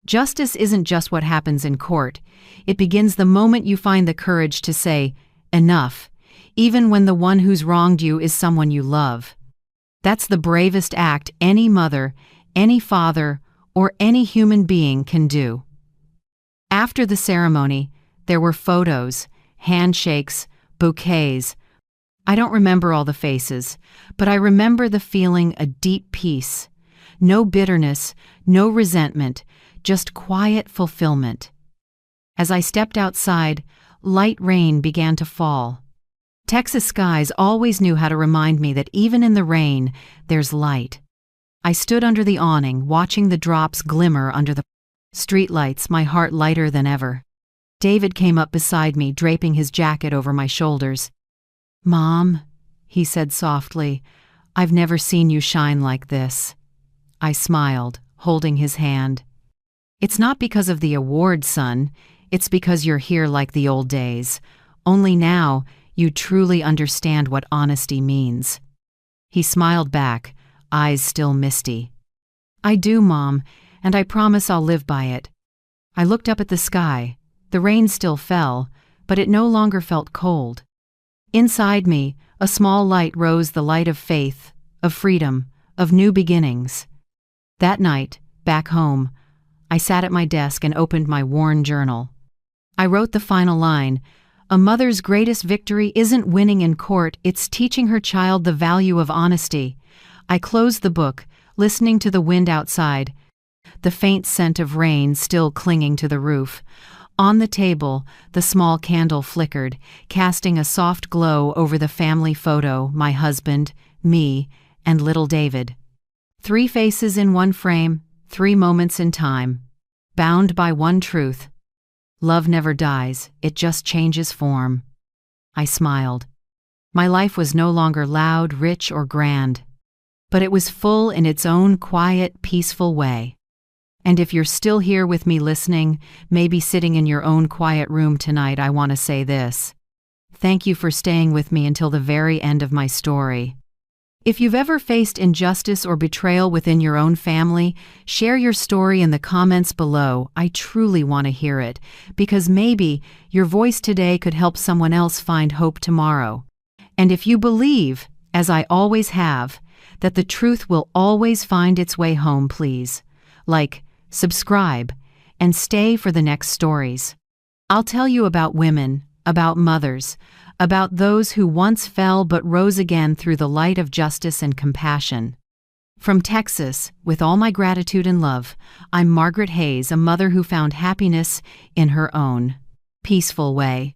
Justice isn't just what happens in court. It begins the moment you find the courage to say, "Enough," even when the one who's wronged you is someone you love. That's the bravest act any mother, any father, or any human being can do. After the ceremony, there were photos, handshakes, bouquets. I don't remember all the faces, but I remember the feeling, a deep peace. No bitterness, no resentment, just quiet fulfillment. As I stepped outside, light rain began to fall. Texas skies always knew how to remind me that even in the rain, there's light. I stood under the awning, watching the drops glimmer under the streetlights, my heart lighter than ever. David came up beside me, draping his jacket over my shoulders. "Mom," he said softly, "I've never seen you shine like this." I smiled, holding his hand. "It's not because of the award, son. It's because you're here like the old days. Only now, you truly understand what honesty means." He smiled back, eyes still misty. "I do, Mom, and I promise I'll live by it." I looked up at the sky. The rain still fell, but it no longer felt cold. Inside me, a small light rose, the light of faith, of freedom, of new beginnings. That night, back home, I sat at my desk and opened my worn journal. I wrote the final line: "A mother's greatest victory isn't winning in court, it's teaching her child the value of honesty." I closed the book, listening to the wind outside, the faint scent of rain still clinging to the roof. On the table, the small candle flickered, casting a soft glow over the family photo, my husband, me, and little David. 3 faces in one frame, 3 moments in time, bound by one truth. Love never dies, it just changes form. I smiled. My life was no longer loud, rich, or grand, but it was full in its own quiet, peaceful way. And if you're still here with me listening, maybe sitting in your own quiet room tonight, I want to say this. Thank you for staying with me until the very end of my story. If you've ever faced injustice or betrayal within your own family, share your story in the comments below. I truly want to hear it, because maybe your voice today could help someone else find hope tomorrow. And if you believe, as I always have, that the truth will always find its way home, please, subscribe, and stay for the next stories. I'll tell you about women, about mothers, about those who once fell but rose again through the light of justice and compassion. From Texas, with all my gratitude and love, I'm Margaret Hayes, a mother who found happiness in her own peaceful way.